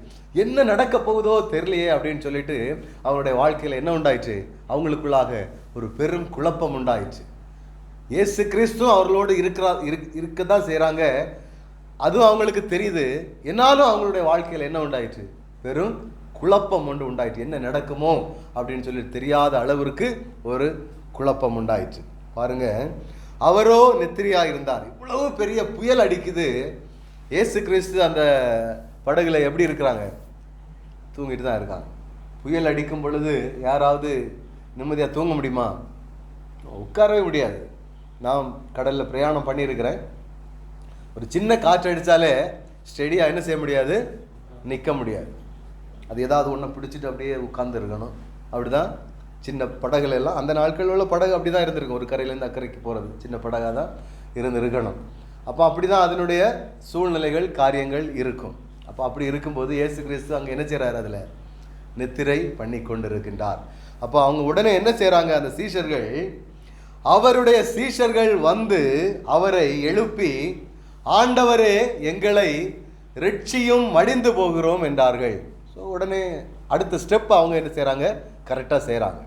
என்ன நடக்க போகுதோ தெரியலையே அப்படின்னு சொல்லிட்டு அவங்களுடைய வாழ்க்கையில் என்ன உண்டாயிற்று? அவங்களுக்குள்ளாக ஒரு பெரும் குழப்பம் உண்டாயிற்று. இயேசு கிறிஸ்து அவர்களோடு இருக்கதான் செய்கிறாங்க. அதுவும் அவங்களுக்கு தெரியுது. என்னாலும் அவங்களுடைய வாழ்க்கையில் என்ன உண்டாயிற்று? பெரும் குழப்பம் ஒன்று உண்டாயிற்று. என்ன நடக்குமோ அப்படின்னு சொல்லி தெரியாத அளவிற்கு ஒரு குழப்பம் உண்டாயிற்று. பாருங்க, அவரோ நித்திரையா இருந்தார். இவ்வளவு பெரிய புயல் அடிக்குது. இயேசு கிறிஸ்து அந்த படகுல எப்படி இருக்கிறாங்க? தூங்கிட்டு தான் இருக்காங்க. புயல் அடிக்கும் பொழுது யாராவது நிம்மதியாக தூங்க முடியுமா? உட்காரவே முடியாது. நான் கடலில் பிரயாணம் பண்ணியிருக்கிறேன். ஒரு சின்ன காற்று அடித்தாலே ஸ்டெடியாக என்ன செய்ய முடியாது? நிற்க முடியாது. அது ஏதாவது ஒன்றை பிடிச்சிட்டு அப்படியே உட்கார்ந்து இருக்கணும். அப்படிதான் சின்ன படகுல எல்லாம் அந்த நாட்களில் உள்ள படகு அப்படி தான் இருந்திருக்கும். ஒரு கரையிலேருந்து அக்கறைக்கு போகிறது சின்ன படகாக தான் இருக்கணும். அப்போ அப்படி தான் அதனுடைய சூழ்நிலைகள், காரியங்கள் இருக்கும். அப்போ அப்படி இருக்கும்போது இயேசு கிறிஸ்து அங்கே என்ன செய்கிறார்? அதில் நித்திரை பண்ணி கொண்டு இருக்கின்றார். அப்போ அவங்க உடனே என்ன செய்கிறாங்க? அந்த சீஷர்கள், அவருடைய சீஷர்கள் வந்து அவரை எழுப்பி, ஆண்டவரே, எங்களை ரட்சியும், மடிந்து போகிறோம் என்றார்கள். ஸோ உடனே அடுத்த ஸ்டெப் அவங்க என்ன செய்கிறாங்க? கரெக்டாக செய்கிறாங்க.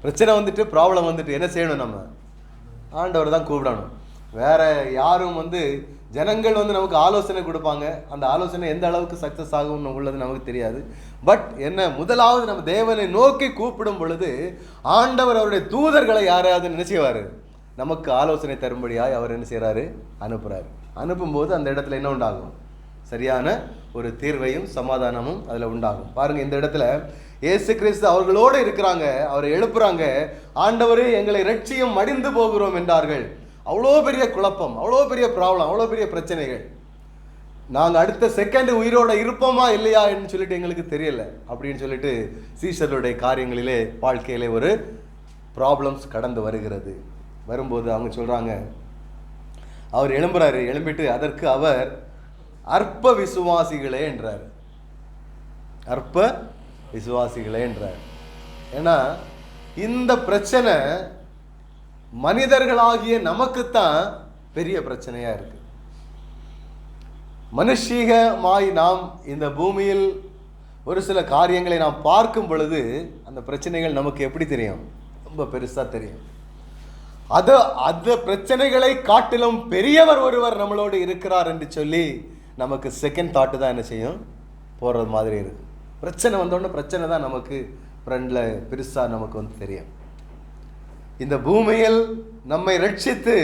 பிரச்சனை வந்துட்டு, ப்ராப்ளம் வந்துட்டு என்ன செய்யணும்? நம்ம ஆண்டவர் தான் கூப்பிடணும். வேற யாரும் ஜனங்கள் நமக்கு ஆலோசனை கொடுப்பாங்க. அந்த ஆலோசனை எந்த அளவுக்கு சக்ஸஸ் ஆகும் உள்ளது நமக்கு தெரியாது. பட் என்ன, முதலாவது நம்ம தேவனை நோக்கி கூப்பிடும் பொழுது ஆண்டவர் அவருடைய தூதர்களை யாராவது நினைச்சுவார், நமக்கு ஆலோசனை தரும்படியாய் அவர் என்ன செய்கிறாரு, அனுப்புகிறார். அனுப்பும்போது அந்த இடத்துல என்ன உண்டாகும், சரியான ஒரு தீர்வையும் சமாதானமும் அதில் உண்டாகும். பாருங்கள், இந்த இடத்துல இயேசு கிறிஸ்து அவர்களோடு இருக்கிறாங்க, அவரை எழுப்புறாங்க. ஆண்டவரே எங்களை ரட்சியும், மடிந்து போகிறோம் என்றார்கள். அவ்வளோ பெரிய குழப்பம், அவ்வளோ பெரிய ப்ராப்ளம், அவ்வளோ பெரிய பிரச்சனைகள். நாங்கள் அடுத்த செகண்ட் உயிரோட இருப்போமா இல்லையா என்று சொல்லிட்டு எங்களுக்கு தெரியல அப்படின்னு சொல்லிட்டு சீஷர்களுடைய காரியங்களிலே வாழ்க்கையிலே ஒரு ப்ராப்ளம்ஸ் கடந்து வருகிறது. வரும்போது அவங்க சொல்கிறாங்க, அவர் எழும்புறாரு. எழும்பிட்டு அதற்கு அவர் அற்ப விசுவாசிகளே என்றார். அற்ப விசுவாசிகளே என்றார். ஏன்னா இந்த பிரச்சனை மனிதர்களாகிய நமக்குத்தான் பெரிய பிரச்சனையா இருக்கு. மனுஷீகமாய் நாம் இந்த பூமியில் ஒரு சில காரியங்களை நாம் பார்க்கும் பொழுது அந்த பிரச்சனைகள் நமக்கு எப்படி தெரியும், ரொம்ப பெருசா தெரியும். அந்த பிரச்சனைகளை காட்டிலும் பெரியவர் ஒருவர் நம்மளோடு இருக்கிறார் என்று சொல்லி நமக்கு செகண்ட் தாட்டு தான் என்ன செய்யும், போகிறது மாதிரி இருக்கு. பிரச்சனை வந்தோடனே பிரச்சனை தான் நமக்கு ஃப்ரெண்டில் பெருசாக நமக்கு தெரியும். இந்த பூமியில் நம்மை ரட்சித்து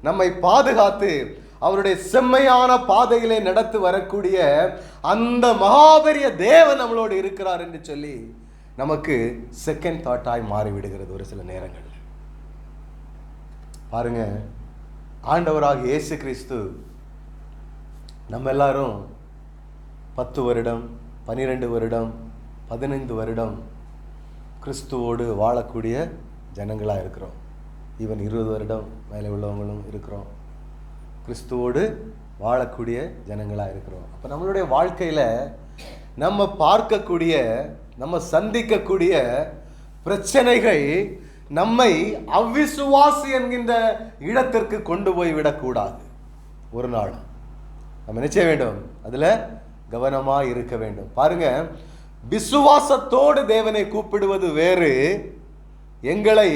நம்மை பாதுகாத்து அவருடைய செம்மையான பாதையிலே நடத்து வரக்கூடிய அந்த மகாபெரிய தேவன் நம்மளோடு இருக்கிறார் என்று சொல்லி நமக்கு செகண்ட் தாட்டாய் மாறிவிடுகிறது ஒரு சில நேரங்கள். பாருங்க, ஆண்டவராக இயேசு கிறிஸ்து நம்ம எல்லாரும் 10 வருடம் 12 வருடம் 15 வருடம் கிறிஸ்துவோடு வாழக்கூடிய ஜனங்களாக இருக்கிறோம். ஈவன் 20 வருடம் மேலே உள்ளவங்களும் இருக்கிறோம், கிறிஸ்துவோடு வாழக்கூடிய ஜனங்களாக இருக்கிறோம். அப்போ நம்மளுடைய வாழ்க்கையில் நம்ம பார்க்கக்கூடிய, நம்ம சந்திக்கக்கூடிய பிரச்சனைகள் நம்மை அவ்விசுவாசி என்கின்ற இடத்திற்கு கொண்டு போய் விடக்கூடாது. ஒரு நாள் நம்ம நிச்சய வேண்டும், அதில் கவனமாக இருக்க வேண்டும். பாருங்க, விசுவாசத்தோடு தேவனை கூப்பிடுவது வேறு, எங்களை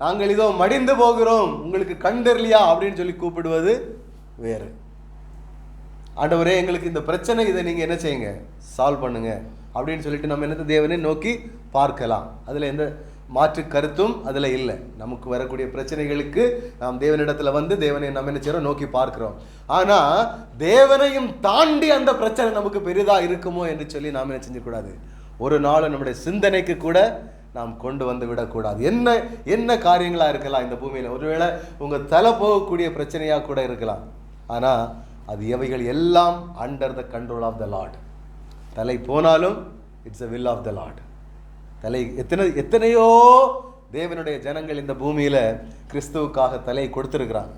நாங்கள் இதோ மடிந்து போகிறோம் உங்களுக்கு கண்டறியா அப்படின்னு சொல்லி கூப்பிடுவது வேறு. ஆண்டவரே எங்களுக்கு இந்த பிரச்சனை, இதை நீங்கள் என்ன செய்யுங்க, சால்வ் பண்ணுங்க அப்படின்னு சொல்லிட்டு நம்ம என்னத்தை தேவனை நோக்கி பார்க்கலாம். அதில் எந்த மாற்று கருத்தும் அதில் இல்லை. நமக்கு வரக்கூடிய பிரச்சனைகளுக்கு நாம் தேவனிடத்தில் தேவனை நம்ம என்ன செய்கிறோம், நோக்கி பார்க்கிறோம். ஆனால் தேவனையும் தாண்டி அந்த பிரச்சனை நமக்கு பெரிதாக இருக்குமோ என்று சொல்லி நாம் என்ன செஞ்சக்கூடாது, ஒரு நாள் நம்முடைய சிந்தனைக்கு கூட நாம் கொண்டு வந்து விடக்கூடாது. என்ன என்ன காரியங்களாக இருக்கலாம் இந்த பூமியில், ஒருவேளை உங்கள் தலை போகக்கூடிய பிரச்சனையாக கூட இருக்கலாம். ஆனால் அது எவைகள் எல்லாம் under the control of the lord. தலை போனாலும் it's a will of the lord. தலை எத்தனையோ தேவனுடைய ஜனங்கள் இந்த பூமியில் கிறிஸ்துவுக்காக தலை கொடுத்திருக்கிறாங்க.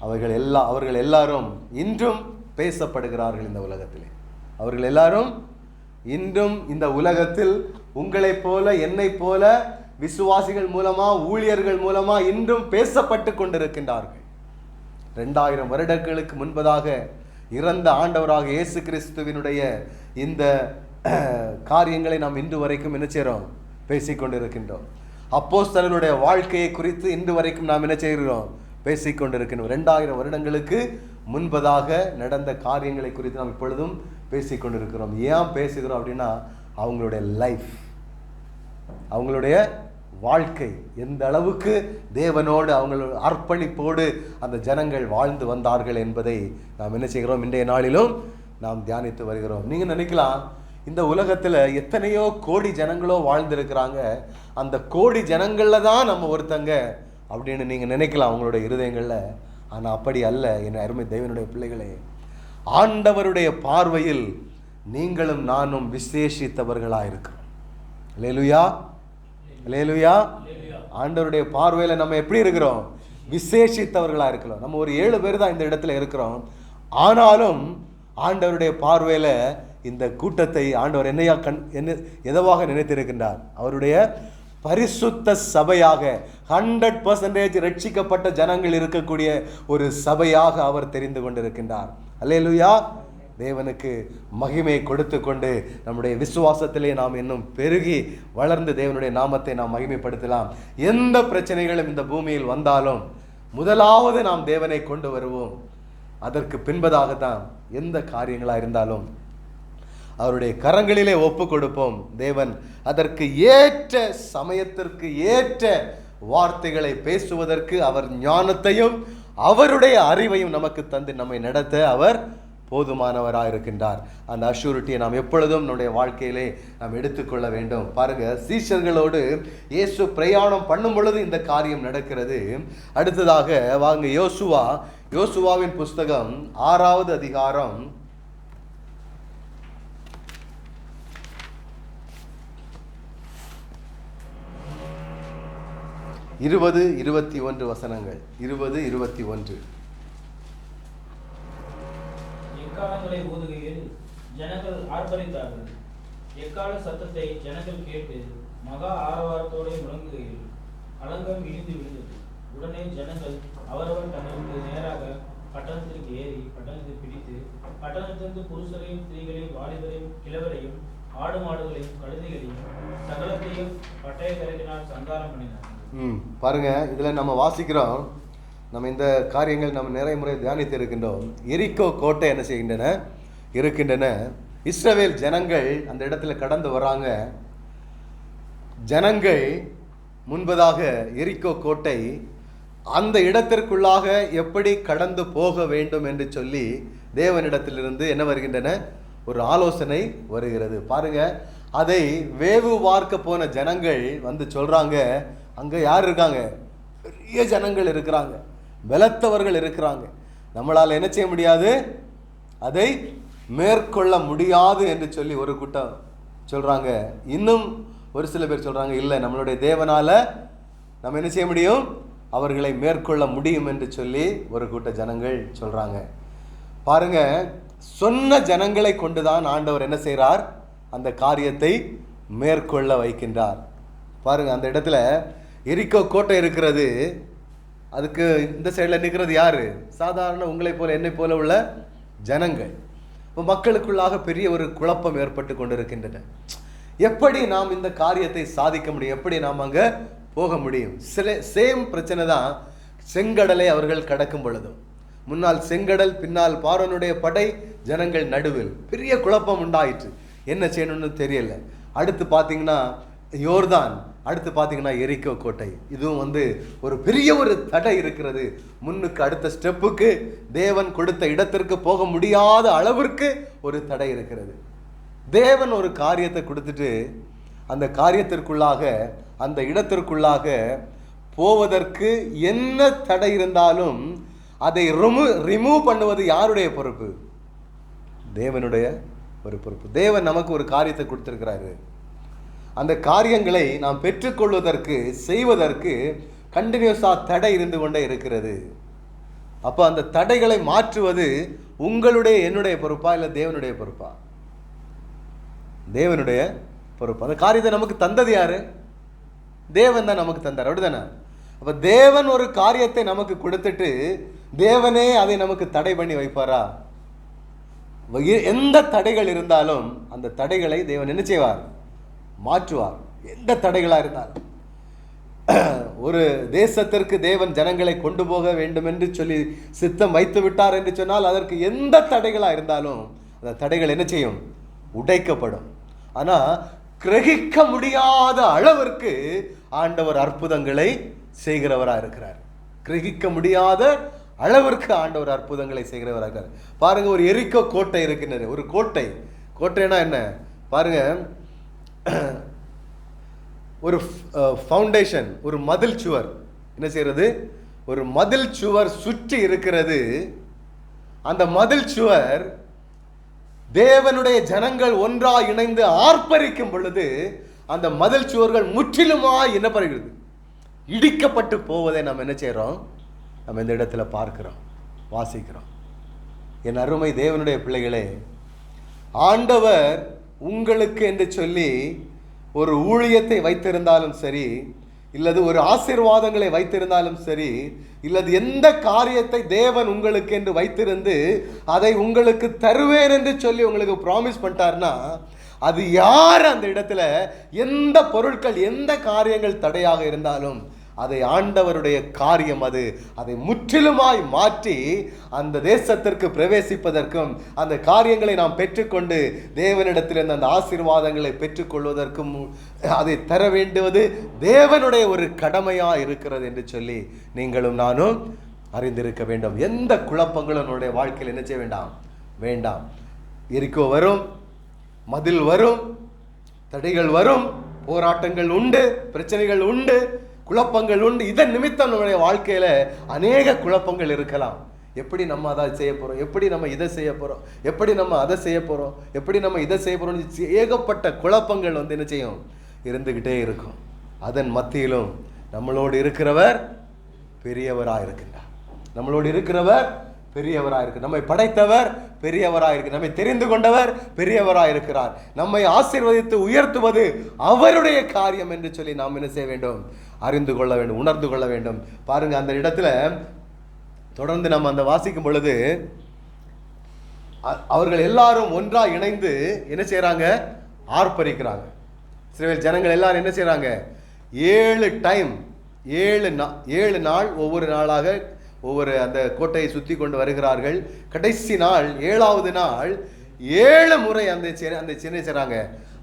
அவர்கள் எல்லாரும் இன்றும் பேசப்படுகிறார்கள் இந்த உலகத்திலே. அவர்கள் எல்லாரும் இன்றும் இந்த உலகத்தில் உங்களைப் போல என்னை போல விசுவாசிகள் மூலமா, ஊழியர்கள் மூலமா இன்றும் பேசப்பட்டு கொண்டிருக்கின்றார்கள். 2000 வருடங்களுக்கு முன்பதாக இறந்த ஆண்டவராக இயேசு கிறிஸ்துவினுடைய இந்த காரியங்களை நாம் இன்று வரைக்கும் என்ன செய்கிறோம், பேசிக்கொண்டிருக்கின்றோம். அப்போஸ்தலருடைய வாழ்க்கையை குறித்து இன்று வரைக்கும் நாம் என்ன செய்கிறோம், பேசிக்கொண்டிருக்கின்றோம். 2000 வருடங்களுக்கு முன்பதாக நடந்த காரியங்களை குறித்து நாம் இப்பொழுதும் பேசிக்கொண்டிருக்கிறோம். ஏன் பேசுகிறோம் அப்படின்னா, அவங்களுடைய லைஃப், அவங்களுடைய வாழ்க்கை எந்த அளவுக்கு தேவனோடு அவங்களோட அர்ப்பணிப்போடு அந்த ஜனங்கள் வாழ்ந்து வந்தார்கள் என்பதை நாம் என்ன செய்கிறோம், இன்றைய நாளிலும் நாம் தியானித்து வருகிறோம். நீங்கள் நினைக்கலாம், இந்த உலகத்தில் எத்தனையோ கோடி ஜனங்களோ வாழ்ந்திருக்கிறாங்க, அந்த கோடி ஜனங்களில் தான் நம்ம ஒருத்தங்க அப்படின்னு நீங்கள் நினைக்கலாம் உங்களுடைய இருதயங்களில். ஆனால் அப்படி அல்ல என் அருமை தேவனுடைய பிள்ளைகளே. ஆண்டவருடைய பார்வையில் நீங்களும் நானும் விசேஷித்தவர்களாக இருக்கிறோம். அல்லேலூயா, அல்லேலூயா. ஆண்டவருடைய பார்வையில் நம்ம எப்படி இருக்கிறோம், விசேஷித்தவர்களாக இருக்கிறோம். நம்ம ஒரு 7 பேர் தான் இந்த இடத்துல இருக்கிறோம். ஆனாலும் ஆண்டவருடைய பார்வையில் இந்த கூட்டத்தை ஆண்டவர் எதவாக நினைத்திருக்கின்றார், அவருடைய பரிசுத்த சபையாக, 100% ரட்சிக்கப்பட்ட ஜனங்கள் இருக்கக்கூடிய ஒரு சபையாக அவர் தெரிந்து கொண்டிருக்கின்றார். அல்லேலூயா. தேவனுக்கு மகிமை கொடுத்து கொண்டு நம்முடைய விசுவாசத்திலே நாம் இன்னும் பெருகி வளர்ந்து தேவனுடைய நாமத்தை நாம் மகிமைப்படுத்தலாம். எந்த பிரச்சனைகளும் இந்த பூமியில் வந்தாலும் முதலாவது நாம் தேவனை கொண்டு வருவோம். அதற்கு பின்பதாக தான் எந்த காரியங்களாக இருந்தாலும் அவருடைய கரங்களிலே ஒப்பு கொடுப்போம். தேவன் அதற்கு ஏற்ற சமயத்திற்கு ஏற்ற வார்த்தைகளை பேசுவதற்கு அவர் ஞானத்தையும் அவருடைய அறிவையும் நமக்கு தந்து நம்மை நடத்த அவர் போதுமானவராக இருக்கின்றார். அந்த அஷூரிட்டியை நாம் எப்பொழுதும் நம்முடைய வாழ்க்கையிலே நாம் எடுத்துக்கொள்ள வேண்டும். பாருங்க, சீஷர்களோடு இயேசு பிரயாணம் பண்ணும் பொழுது இந்த காரியம் நடக்கிறது. அடுத்ததாக வாங்க, யோசுவாவின் புஸ்தகம் 6வது அதிகாரம் 20-21 வசனங்கள். 20-21. எக்காலங்களை ஊதுகையில் ஜனங்கள் ஆர்ப்பரித்தார்கள். எக்கால சத்தத்தை ஜனங்கள் கேட்டு மகா ஆரவாரத்தோடு முழங்குகையில் அலங்கம் இடிந்து விழுந்தது. உடனே ஜனங்கள் அவரவர் தங்களுக்கு நேராக பட்டணத்திற்கு ஏறி பட்டணத்தை பிடித்து பட்டணத்திற்கு புருஷரையும் ஸ்திரீகளையும் வாலிபரையும் கிழவரையும் ஆடு மாடுகளையும் கழுதைகளையும் சகலத்தையும் பட்டய கரைக்கினால் சங்காரம் பண்ணினார். பாருங்க, இதுல நம்ம வாசிக்கிறோம், நம்ம இந்த காரியங்கள் நம்ம நிறைய முறை தியானித்து இருக்கின்றோம். எரிகோ கோட்டை என்ன செய்கின்றன இருக்கின்றன. இஸ்ரவேல் ஜனங்கள் அந்த இடத்துல கடந்து வராங்க. ஜனங்கள் முன்பதாக எரிகோ கோட்டை அந்த இடத்திற்குள்ளாக எப்படி கடந்து போக வேண்டும் என்று சொல்லி தேவனிடத்திலிருந்து என்ன வருகின்றன, ஒரு ஆலோசனை வருகிறது. பாருங்க, அதை வேவு பார்க்க போன ஜனங்கள் வந்து சொல்றாங்க, அங்க யார் இருக்காங்க, பெரிய ஜனங்கள் இருக்கிறாங்க, பலத்தவர்கள் இருக்கிறாங்க, நம்மளால் என்ன செய்ய முடியாது, அதை மேற்கொள்ள முடியாது என்று சொல்லி ஒரு கூட்டம் சொல்றாங்க. இன்னும் ஒரு சில பேர் சொல்றாங்க, இல்லை, நம்மளுடைய தேவனால நம்ம என்ன செய்ய முடியும், அவர்களை மேற்கொள்ள முடியும் என்று சொல்லி ஒரு கூட்ட ஜனங்கள் சொல்றாங்க. பாருங்க, சொன்ன ஜனங்களை கொண்டுதான் ஆண்டவர் என்ன செய்கிறார், அந்த காரியத்தை மேற்கொள்ள வைக்கின்றார். பாருங்க, அந்த இடத்துல எரிகோ கோட்டை இருக்கிறது. அதுக்கு இந்த சைடில் நிற்கிறது யாரு, சாதாரண உங்களை போல என்னை போல உள்ள ஜனங்கள். இப்போ மக்களுக்குள்ளாக பெரிய ஒரு குழப்பம் ஏற்பட்டு கொண்டிருக்கின்றன. எப்படி நாம் இந்த காரியத்தை சாதிக்க முடியும், எப்படி நாம் அங்கே போக முடியும்? சேம் பிரச்சனை தான் செங்கடலை அவர்கள் கடக்கும் பொழுதும். முன்னால் செங்கடல், பின்னால் பார்வோனுடைய படை, ஜனங்கள் நடுவில் பெரிய குழப்பம் உண்டாயிற்று. என்ன செய்யணும்னு தெரியல. அடுத்து பார்த்தீங்கன்னா யோர்தான், அடுத்து பார்த்தீங்கன்னா எரிகோ கோட்டை. இதுவும் ஒரு பெரிய ஒரு தடை இருக்கிறது. முன்னுக்கு அடுத்த ஸ்டெப்புக்கு தேவன் கொடுத்த இடத்திற்கு போக முடியாத அளவிற்கு ஒரு தடை இருக்கிறது. தேவன் ஒரு காரியத்தை கொடுத்துட்டு அந்த காரியத்திற்குள்ளாக, அந்த இடத்திற்குள்ளாக போவதற்கு என்ன தடை இருந்தாலும் அதை ரிமூவ் பண்ணுவது யாருடைய பொறுப்பு? தேவனுடைய ஒரு பொறுப்பு. தேவன் நமக்கு ஒரு காரியத்தை கொடுத்திருக்கிறாரு. அந்த காரியங்களை நாம் பெற்றுக்கொள்வதற்கு, செய்வதற்கு கண்டினியூஸாக தடை இருந்து கொண்டே இருக்கிறது. அப்போ அந்த தடைகளை மாற்றுவது உங்களுடைய, என்னுடைய பொறுப்பா, இல்லை தேவனுடைய பொறுப்பா? தேவனுடைய பொறுப்பு. அந்த காரியத்தை நமக்கு தந்தது யாரு? தேவன் தான் நமக்கு தந்தார், அப்படிதானே? அப்ப தேவன் ஒரு காரியத்தை நமக்கு கொடுத்துட்டு தேவனே அதை நமக்கு தடை பண்ணி வைப்பாரா? எந்த தடைகள் இருந்தாலும் அந்த தடைகளை தேவன் என்ன செய்வார், மாற்றுவார். எந்த தடைகளா இருந்தாலும். ஒரு தேசத்திற்கு தேவன் ஜனங்களை கொண்டு போக வேண்டும் என்று சொல்லி சித்தம் வைத்து விட்டார் என்று சொன்னால் அதற்கு எந்த தடைகளா இருந்தாலும் அந்த தடைகள் என்ன செய்யும், உடைக்கப்படும். ஆனா கிரகிக்க முடியாத அளவிற்கு ஆண்டவர் அற்புதங்களை செய்கிறவராக இருக்கிறார். கிரகிக்க முடியாத அளவிற்கு ஆண்டவர் அற்புதங்களை செய்கிறவராக இருக்கிறார். பாருங்க, ஒரு எரிகோ கோட்டை இருக்கின்றது. ஒரு கோட்டை, கோட்டைனா என்ன பாருங்க, ஒரு ஃபவுண்டேஷன், ஒரு மதில் சுவர் என்ன செய்யறது, ஒரு மதில் சுவர் சுற்றி இருக்கிறது. அந்த மதில் சுவர் தேவனுடைய ஜனங்கள் ஒன்றாக இணைந்து ஆர்ப்பரிக்கும் பொழுது அந்த மதில் சுவர்கள் முற்றிலுமாய் என்ன பண்ணுகிறது, இடிக்கப்பட்டு போவதை நாம் என்ன செய்கிறோம், நம்ம இந்த இடத்துல பார்க்கிறோம், வாசிக்கிறோம். என் அருமை தேவனுடைய பிள்ளைகளே, ஆண்டவர் உங்களுக்கு என்று சொல்லி ஒரு ஊழியத்தை வைத்திருந்தாலும் சரி, இல்லது ஒரு ஆசீர்வாதங்களை வைத்திருந்தாலும் சரி, இல்லது எந்த காரியத்தை தேவன் உங்களுக்கு என்று வைத்திருந்து அதை உங்களுக்கு தருவேன் என்று சொல்லி உங்களுக்கு ப்ராமிஸ் பண்ணிட்டார்னா, அது யார் அந்த இடத்துல எந்த பொருட்கள், எந்த காரியங்கள் தடையாக இருந்தாலும் அதை ஆண்டவருடைய காரியம். அதை முற்றிலுமாய் மாற்றி அந்த தேசத்திற்கு பிரவேசிப்பதற்கும் அந்த காரியங்களை நாம் பெற்றுக்கொண்டு தேவனிடத்திலிருந்து அந்த ஆசீர்வாதங்களை பெற்றுக்கொள்வதற்கும் அதை தர வேண்டுவது தேவனுடைய ஒரு கடமையாக இருக்கிறது என்று சொல்லி நீங்களும் நானும் அறிந்திருக்க வேண்டும். எந்த குழப்பங்களும் நம்முடைய வாழ்க்கையில் என்ன செய்ய வேண்டாம். எரிக்கோ வரும், மதில் வரும், தடைகள் வரும், போராட்டங்கள் உண்டு, பிரச்சனைகள் உண்டு, குழப்பங்கள் உண்டு. இதன் நிமித்தம் நம்முடைய வாழ்க்கையில அநேக குழப்பங்கள் இருக்கலாம். எப்படி நம்ம அதை செய்ய போறோம், எப்படி நம்ம இதை செய்ய போறோம், எப்படி நம்ம அதை செய்ய போறோம், எப்படி நம்ம இதை செய்ய போறோம், ஏகப்பட்ட குழப்பங்கள் என்ன செய்யும், இருந்துகிட்டே இருக்கும். அதன் மத்தியிலும் நம்மளோடு இருக்கிறவர் பெரியவராக இருக்கின்றார். நம்மளோடு இருக்கிறவர் பெரியவராக இருக்கு. நம்மை படைத்தவர் பெரியவராக இருக்கு. நம்மை தெரிந்து கொண்டவர் பெரியவராக இருக்கிறார். நம்மை ஆசீர்வதித்து உயர்த்துவது அவருடைய காரியம் என்று சொல்லி நாம் என்ன செய்ய வேண்டும், அறிந்து கொள்ள வேண்டும், உணர்ந்து கொள்ள வேண்டும். பாருங்க, அந்த இடத்துல தொடர்ந்து நம்ம அந்த வாசிக்கும் பொழுது அவர்கள் எல்லாரும் ஒன்றாக இணைந்து என்ன செய்யறாங்க, ஆர்ப்பரிக்கிறாங்க. இஸ்ரவேல் ஜனங்கள் எல்லாரும் என்ன செய்யறாங்க, 7 நாள் ஒவ்வொரு நாளாக ஒவ்வொரு அந்த கோட்டையை சுற்றி கொண்டு வருகிறார்கள். கடைசி நாள் 7வது நாள் 7 முறை அந்த சின்ன செய்றாங்க,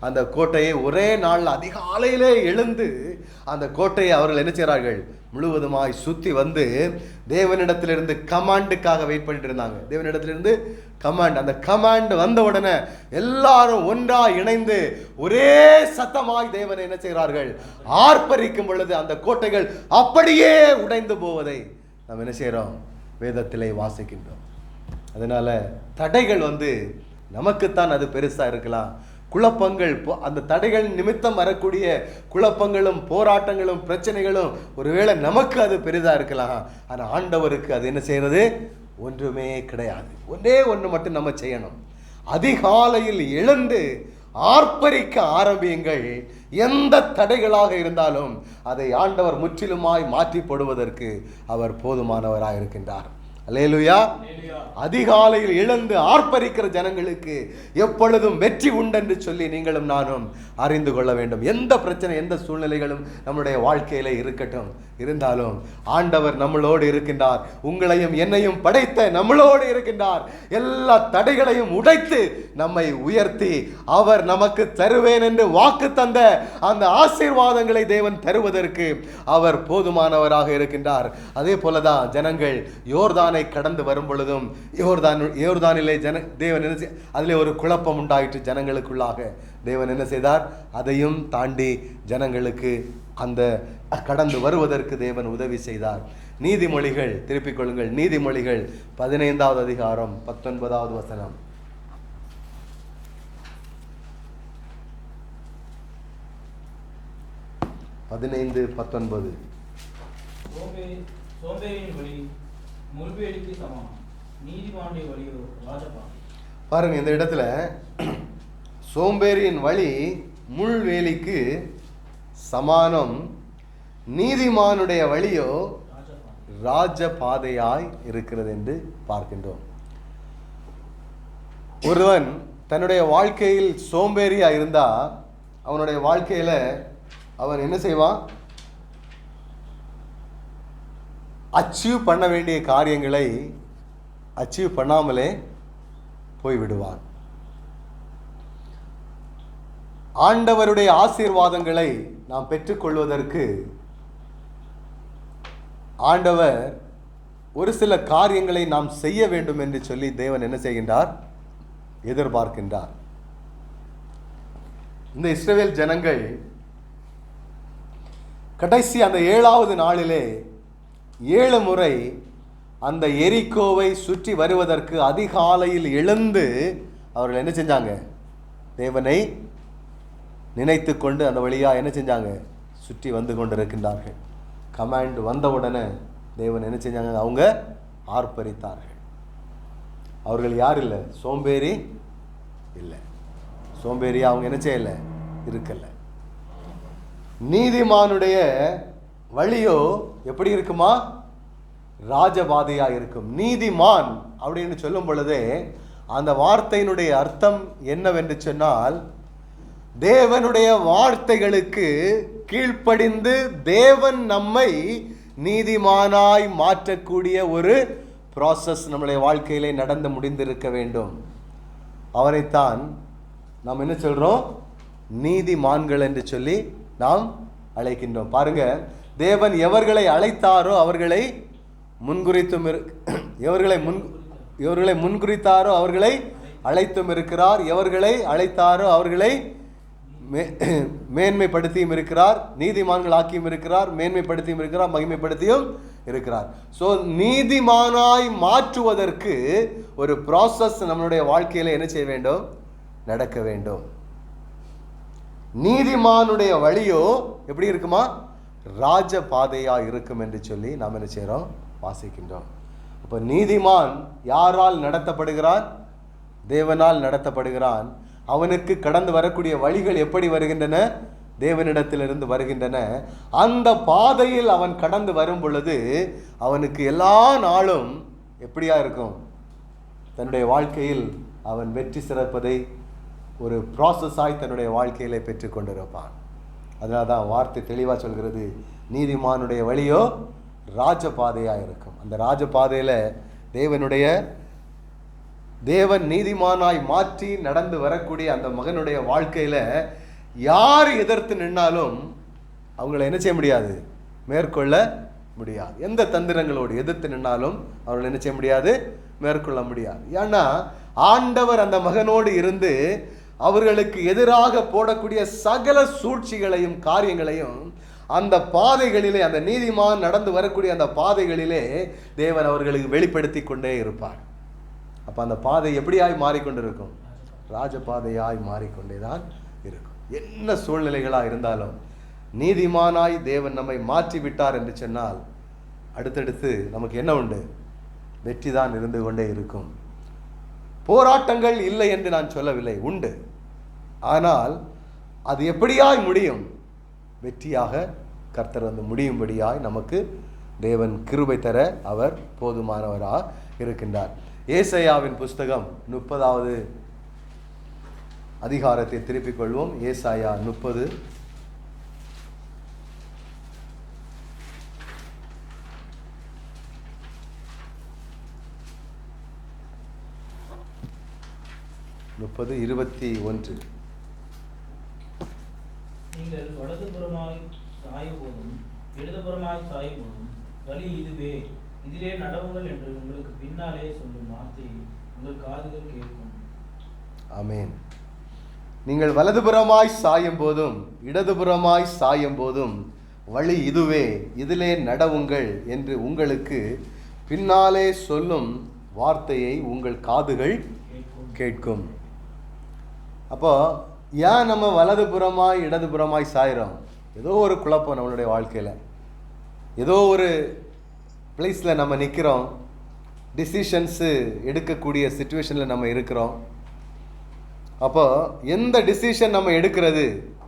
அந்த கோட்டையை ஒரே நாள் அதிகாலையிலே எழுந்து அந்த கோட்டையை அவர்கள் என்ன செய்கிறார்கள், முழுவதுமாய் சுற்றி வந்து தேவனிடத்திலிருந்து கமாண்டுக்காக வெயிட் பண்ணிட்டு இருந்தாங்க. தேவனிடத்திலிருந்து கமாண்ட், அந்த கமாண்ட் வந்த உடனே எல்லாரும் ஒன்றா இணைந்து ஒரே சத்தமாய் தேவனை என்ன செய்கிறார்கள், ஆர்ப்பரிக்கும் பொழுது அந்த கோட்டைகள் அப்படியே உடைந்து போவதை நாம் என்ன செய்கிறோம், வேதத்திலே வாசிக்கின்றோம். அதனால தடைகள் நமக்குத்தான் அது பெருசா இருக்கலாம். குழப்பங்கள், அந்த தடைகள் நிமித்தம் வரக்கூடிய குழப்பங்களும் போராட்டங்களும் பிரச்சனைகளும் ஒருவேளை நமக்கு அது பெரிதா இருக்கலாம். ஆனால் ஆண்டவருக்கு அது என்ன செய்யறது, ஒன்றுமே கிடையாது. ஒன்றே ஒன்று மட்டும் நம்ம செய்யணும், அதிகாலையில் எழுந்து ஆர்ப்பரிக்க ஆரம்பியுங்கள். எந்த தடைகளாக இருந்தாலும் அதை ஆண்டவர் முற்றிலுமாய் மாற்றி போடுவதற்கு அவர் போதுமானவராக இருக்கின்றார். அல்லேலூயா. அதிகாலையில் எழுந்து ஆர்ப்பரிக்கிற ஜனங்களுக்கு எப்பொழுதும் வெற்றி உண்டென்று சொல்லி நீங்களும் நானும் அறிந்து கொள்ள வேண்டும். எந்த பிரச்சனை, எந்த சூழ்நிலைகளும் நம்முடைய வாழ்க்கையில இருக்கட்டும், இருந்தாலும் ஆண்டவர் நம்மளோடு இருக்கின்றார். உங்களையும் என்னையும் படைத்த நம்மளோடு இருக்கின்றார். எல்லா தடைகளையும் உடைத்து நம்மை உயர்த்தி அவர் நமக்கு தருவேன் என்று வாக்கு தந்த அந்த ஆசீர்வாதங்களை தேவன் தருவதற்கு அவர் போதுமானவராக இருக்கின்றார். அதே போலதான் ஜனங்கள் யோர்தானை கடந்து வரும் பொழுதும் யோர்தானிலே தேவன் என்ன அதிலே ஒரு குழப்பம் உண்டாயிற்று ஜனங்களுக்குள்ளாக. தேவன் என்ன செய்தார், அதையும் தாண்டி ஜனங்களுக்கு அந்த கடந்து வருவதற்கு தேவன் உதவி செய்தார். நீதிமொழிகள், திருப்பிக் கொள்ளுங்கள், நீதிமொழிகள் 15வது அதிகாரம் 19வது வசனம். பாருங்க, இந்த இடத்துல சோம்பேறியின் வழி முள்வேலிக்கு சமானம், நீதிமானுடைய வழியோ ராஜ பாதையாய் இருக்கிறது என்று பார்க்கின்றோம். ஒருவன் தன்னுடைய வாழ்க்கையில் சோம்பேறியா இருந்தா அவனுடைய வாழ்க்கையில அவன் என்ன செய்வான், அச்சீவ் பண்ண வேண்டிய காரியங்களை அச்சீவ் பண்ணாமலே போய்விடுவான். ஆண்டவருடைய ஆசீர்வாதங்களை நாம் பெற்றுக்கொள்வதற்கு ஆண்டவர் ஒரு சில காரியங்களை நாம் செய்ய வேண்டும் என்று சொல்லி தேவன் என்ன செய்கின்றார், எதிர்பார்க்கின்றார். இந்த இஸ்ரவேல் ஜனங்கள் கடைசி அந்த 7வது நாளிலே 7 முறை அந்த எரிக்கோவை சுற்றி வருவதற்கு அதிகாலையில் எழுந்து அவர்கள் என்ன செஞ்சாங்க, தேவனை நினைத்து கொண்டு அந்த வழியா என்ன செஞ்சாங்க, சுற்றி வந்து கொண்டிருக்கின்றார்கள். கமாண்ட் வந்தவுடனே தேவன் என்ன செஞ்சாங்க, அவங்க ஆர்ப்பரித்தார்கள். அவர்கள் யார் இல்லை, சோம்பேறி இல்லை. சோம்பேறியா அவங்க என்ன செய்யலை, இருக்கல. நீதிமானுடைய வழியோ எப்படி இருக்குமா, ராஜபாதையா இருக்கும். நீதிமான் அப்படின்னு சொல்லும் பொழுதே அந்த வார்த்தையினுடைய அர்த்தம் என்னவென்று சொன்னால், தேவனுடைய வார்த்தைகளுக்கு கீழ்ப்படிந்து தேவன் நம்மை நீதிமானாய் மாற்றக்கூடிய ஒரு ப்ராசஸ் நம்முடைய வாழ்க்கையிலே நடந்து முடிந்திருக்க வேண்டும். அவரைத்தான் நாம் என்ன சொல்றோம்? நீதிமான்கள் என்று சொல்லி நாம் அழைக்கின்றோம். பாருங்க, தேவன் எவர்களை அழைத்தாரோ அவர்களை முன்குறித்தும் எவர்களை முன்குறித்தாரோ அவர்களை அழைத்தும் இருக்கிறார். எவர்களை அழைத்தாரோ அவர்களை மேன்மைப்படுத்தியும் இருக்கிறார். நீதிமான்கள் ஆக்கியும் இருக்கிறார், மேன்மைப்படுத்தியும் இருக்கிறார், மகிமைப்படுத்தியும் இருக்கிறார். ஸோ நீதிமானாய் மாற்றுவதற்கு ஒரு ப்ராசஸ் நம்மளுடைய வாழ்க்கையில என்ன செய்ய வேண்டும்? நடக்க வேண்டும். நீதிமானுடைய வழியோ எப்படி இருக்குமா? ராஜ பாதையா இருக்கும் என்று சொல்லி நாம் என்ன செய்யறோம்? வாசிக்கின்றோம். அப்ப நீதிமான் யாரால் நடத்தப்படுகிறான்? தேவனால் நடத்தப்படுகிறான். அவனுக்கு கடந்து வரக்கூடிய வழிகள் எப்படி வருகின்றன? தேவனிடத்திலிருந்து வருகின்றன. அந்த பாதையில் அவன் கடந்து வரும் பொழுது அவனுக்கு எல்லா நாளும் எப்படியா இருக்கும்? தன்னுடைய வாழ்க்கையில் அவன் வெற்றி சிறப்பதை ஒரு ப்ராசஸாய் தன்னுடைய வாழ்க்கையிலே பெற்றுக்கொண்டிருப்பான். அதனால தான் வார்த்தை தெளிவாக சொல்கிறது, நீதிமானுடைய வழியோ ராஜபாதையாக இருக்கும். அந்த ராஜபாதையில் தேவன் நீதிமானாய் மாற்றி நடந்து வரக்கூடிய அந்த மகனுடைய வாழ்க்கையில் யார் எதிர்த்து நின்னாலும் அவங்கள என்ன செய்ய முடியாது? மேற்கொள்ள முடியாது. எந்த தந்திரங்களோடு எதிர்த்து நின்னாலும் அவங்களை என்ன செய்ய முடியாது? மேற்கொள்ள முடியாது. ஏன்னா ஆண்டவர் அந்த மகனோடு இருந்து அவர்களுக்கு எதிராக போடக்கூடிய சகல சூழ்ச்சிகளையும் காரியங்களையும் அந்த பாதைகளிலே, அந்த நீதிமான் நடந்து வரக்கூடிய அந்த பாதைகளிலே தேவன் அவர்களுக்கு வெளிப்படுத்தி கொண்டே இருப்பார். அப்போ அந்த பாதை எப்படியாய் மாறிக்கொண்டிருக்கும்? ராஜபாதையாய் மாறிக்கொண்டேதான் இருக்கும். என்ன சூழ்நிலைகளாக இருந்தாலும் நீதிமானாய் தேவன் நம்மை மாற்றி விட்டார் என்று சொன்னால் அடுத்தடுத்து நமக்கு என்ன உண்டு? வெற்றி தான் இருந்து கொண்டே இருக்கும். போராட்டங்கள் இல்லை என்று நான் சொல்லவில்லை, உண்டு. ஆனால் அது எப்படியாய் முடியும்? வெற்றியாக கர்த்தர் வந்து முடியும்படியாய் நமக்கு தேவன் கிருபை தர அவர் போதுமானவராக இருக்கின்றார். ஏசாயாவின் புஸ்தகம் 30வது அதிகாரத்தை திருப்பிக் கொள்வோம். ஏசாயா 30. நீங்கள் வலதுபுறமாய் சாயும் போதும் இடதுபுறமாய் சாயும் போதும் வழி இதுவே, இதிலே நடவுங்கள் என்று உங்களுக்கு பின்னாலே சொல்லும் வார்த்தையை உங்கள் காதுகள் கேட்கும். ஆமென். நீங்கள் வலதுபுறமாய் சாயும் போதும் இடதுபுறமாய் சாயும் போதும் வழி இதுவே, இதிலே நடவுங்கள் என்று உங்களுக்கு பின்னாலே சொல்லும் வார்த்தையை உங்கள் காதுகள் கேட்கும். அப்போ ஏன் நம்ம வலதுபுறமாய் இடதுபுறமாய் சாயிறோம்? ஏதோ ஒரு குழப்பம் நம்மளுடைய வாழ்க்கையில், ஏதோ ஒரு பிளேஸில் நம்ம நிற்கிறோம், டிசிஷன்ஸு எடுக்கக்கூடிய சிச்சுவேஷனில் நம்ம இருக்கிறோம். அப்போ எந்த டிசிஷன் நம்ம எடுக்கிறது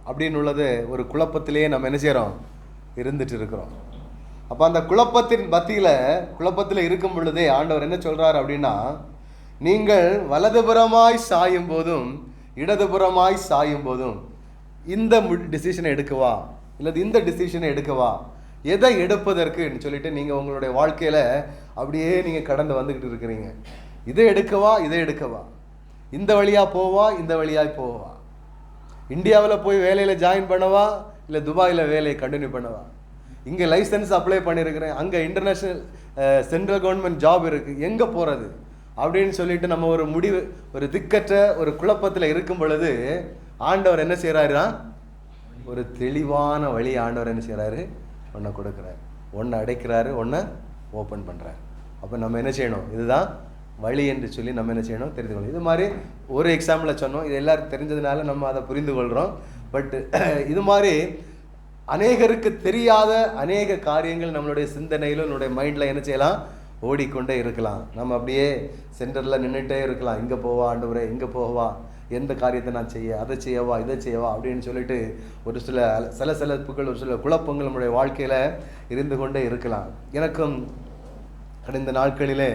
அப்படின்னு உள்ளது ஒரு குழப்பத்திலேயே நம்ம என்ன செய்கிறோம்? இருந்துட்டு இருக்கிறோம். அப்போ அந்த குழப்பத்தில் இருக்கும் பொழுதே ஆண்டவர் என்ன சொல்கிறார் அப்படின்னா, நீங்கள் வலதுபுறமாய் சாயும் போதும் இடதுபுறமாய் சாயும் போதும் இந்த டிசிஷனை எடுக்கவா இல்லது இந்த டிசிஷனை எடுக்கவா, எதை எடுப்பதற்குன்னு சொல்லிட்டு நீங்கள் உங்களுடைய வாழ்க்கையில் அப்படியே நீங்கள் கடந்து வந்துக்கிட்டு இருக்கிறீங்க. இதை எடுக்கவா, இந்த வழியாக போவா, இந்த வழியாக போவா, இந்தியாவில் போய் வேலையில் ஜாயின் பண்ணவா இல்லை துபாயில் வேலையை கண்டினியூ பண்ணவா, இங்கே லைசன்ஸ் அப்ளை பண்ணியிருக்கிறேன், அங்கே இன்டர்நேஷ்னல் சென்ட்ரல் கவர்மெண்ட் ஜாப் இருக்குது, எங்கே போகிறது அப்படின்னு சொல்லிட்டு நம்ம ஒரு திக்கற்ற ஒரு குழப்பத்தில் இருக்கும் பொழுது ஆண்டவர் என்ன செய்கிறாருன்னா, ஒரு தெளிவான வழி ஆண்டவர் என்ன செய்கிறாரு? ஒன்றை கொடுக்குறாரு, ஒன்றை அடைக்கிறாரு, ஒன்றை ஓப்பன் பண்ணுறாரு. அப்போ நம்ம என்ன செய்யணும்? இதுதான் வழி என்று சொல்லி நம்ம என்ன செய்யணும்? தெரிந்து கொள்ளணும். இது மாதிரி ஒரு எக்ஸாம்பிளை சொன்னோம், இது எல்லாரும் தெரிஞ்சதுனால நம்ம அதை புரிந்து கொள்கிறோம். பட் இது மாதிரி அநேகருக்கு தெரியாத அநேக காரியங்கள் நம்மளுடைய சிந்தனையிலும் நம்மளுடைய மைண்டில் என்ன செய்யலாம்? ஓடிக்கொண்டே இருக்கலாம். நம்ம அப்படியே சென்டரில் நின்றுட்டே இருக்கலாம். இங்கே போவா ஆண்டவரே, இங்கே போவா, எந்த காரியத்தை நான் அதை செய்யவா, இதை செய்யவா அப்படின்னு சொல்லிட்டு ஒரு சில குழப்பங்கள் நம்முடைய வாழ்க்கையில் இருந்து கொண்டே இருக்கலாம். எனக்கும் கடந்த நாட்களிலே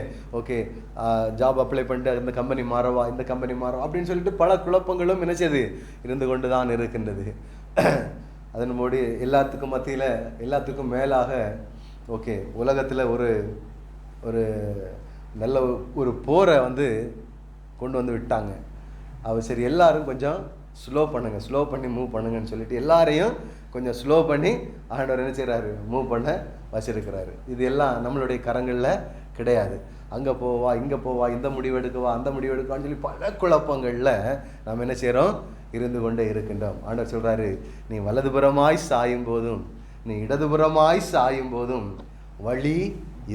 ஜாப் அப்ளை பண்ணிட்டு இந்த கம்பெனி மாறவா, இந்த கம்பெனி மாறவா அப்படின்னு சொல்லிட்டு பல குழப்பங்களும் நினைச்சது இருந்து கொண்டு தான் இருக்கின்றது. அதன்படி எல்லாத்துக்கும் மத்தியில் எல்லாத்துக்கும் மேலாக ஓகே உலகத்தில் ஒரு ஒரு நல்ல ஒரு போரை கொண்டு வந்து விட்டாங்க. சரி எல்லாரும் கொஞ்சம் ஸ்லோ பண்ணி மூவ் பண்ணுங்கன்னு சொல்லிட்டு எல்லாரையும் கொஞ்சம் ஸ்லோ பண்ணி ஆண்டவர் என்ன செய்கிறாரு, மூவ் பண்ண வச்சிருக்கிறாரு. இது எல்லாம் நம்மளுடைய கரங்களில் கிடையாது. அங்கே போவா, இங்கே போவா, இந்த முடிவு எடுக்கவா, அந்த முடிவு எடுக்கவான்னு சொல்லி பல குழப்பங்களில் நாம் என்ன செய்கிறோம், இருந்து கொண்டே இருக்கின்றோம். ஆண்டவர் சொல்கிறாரு, நீ வலதுபுறமாய் சாயும் போதும் நீ இடதுபுறமாய் சாயும் போதும் வழி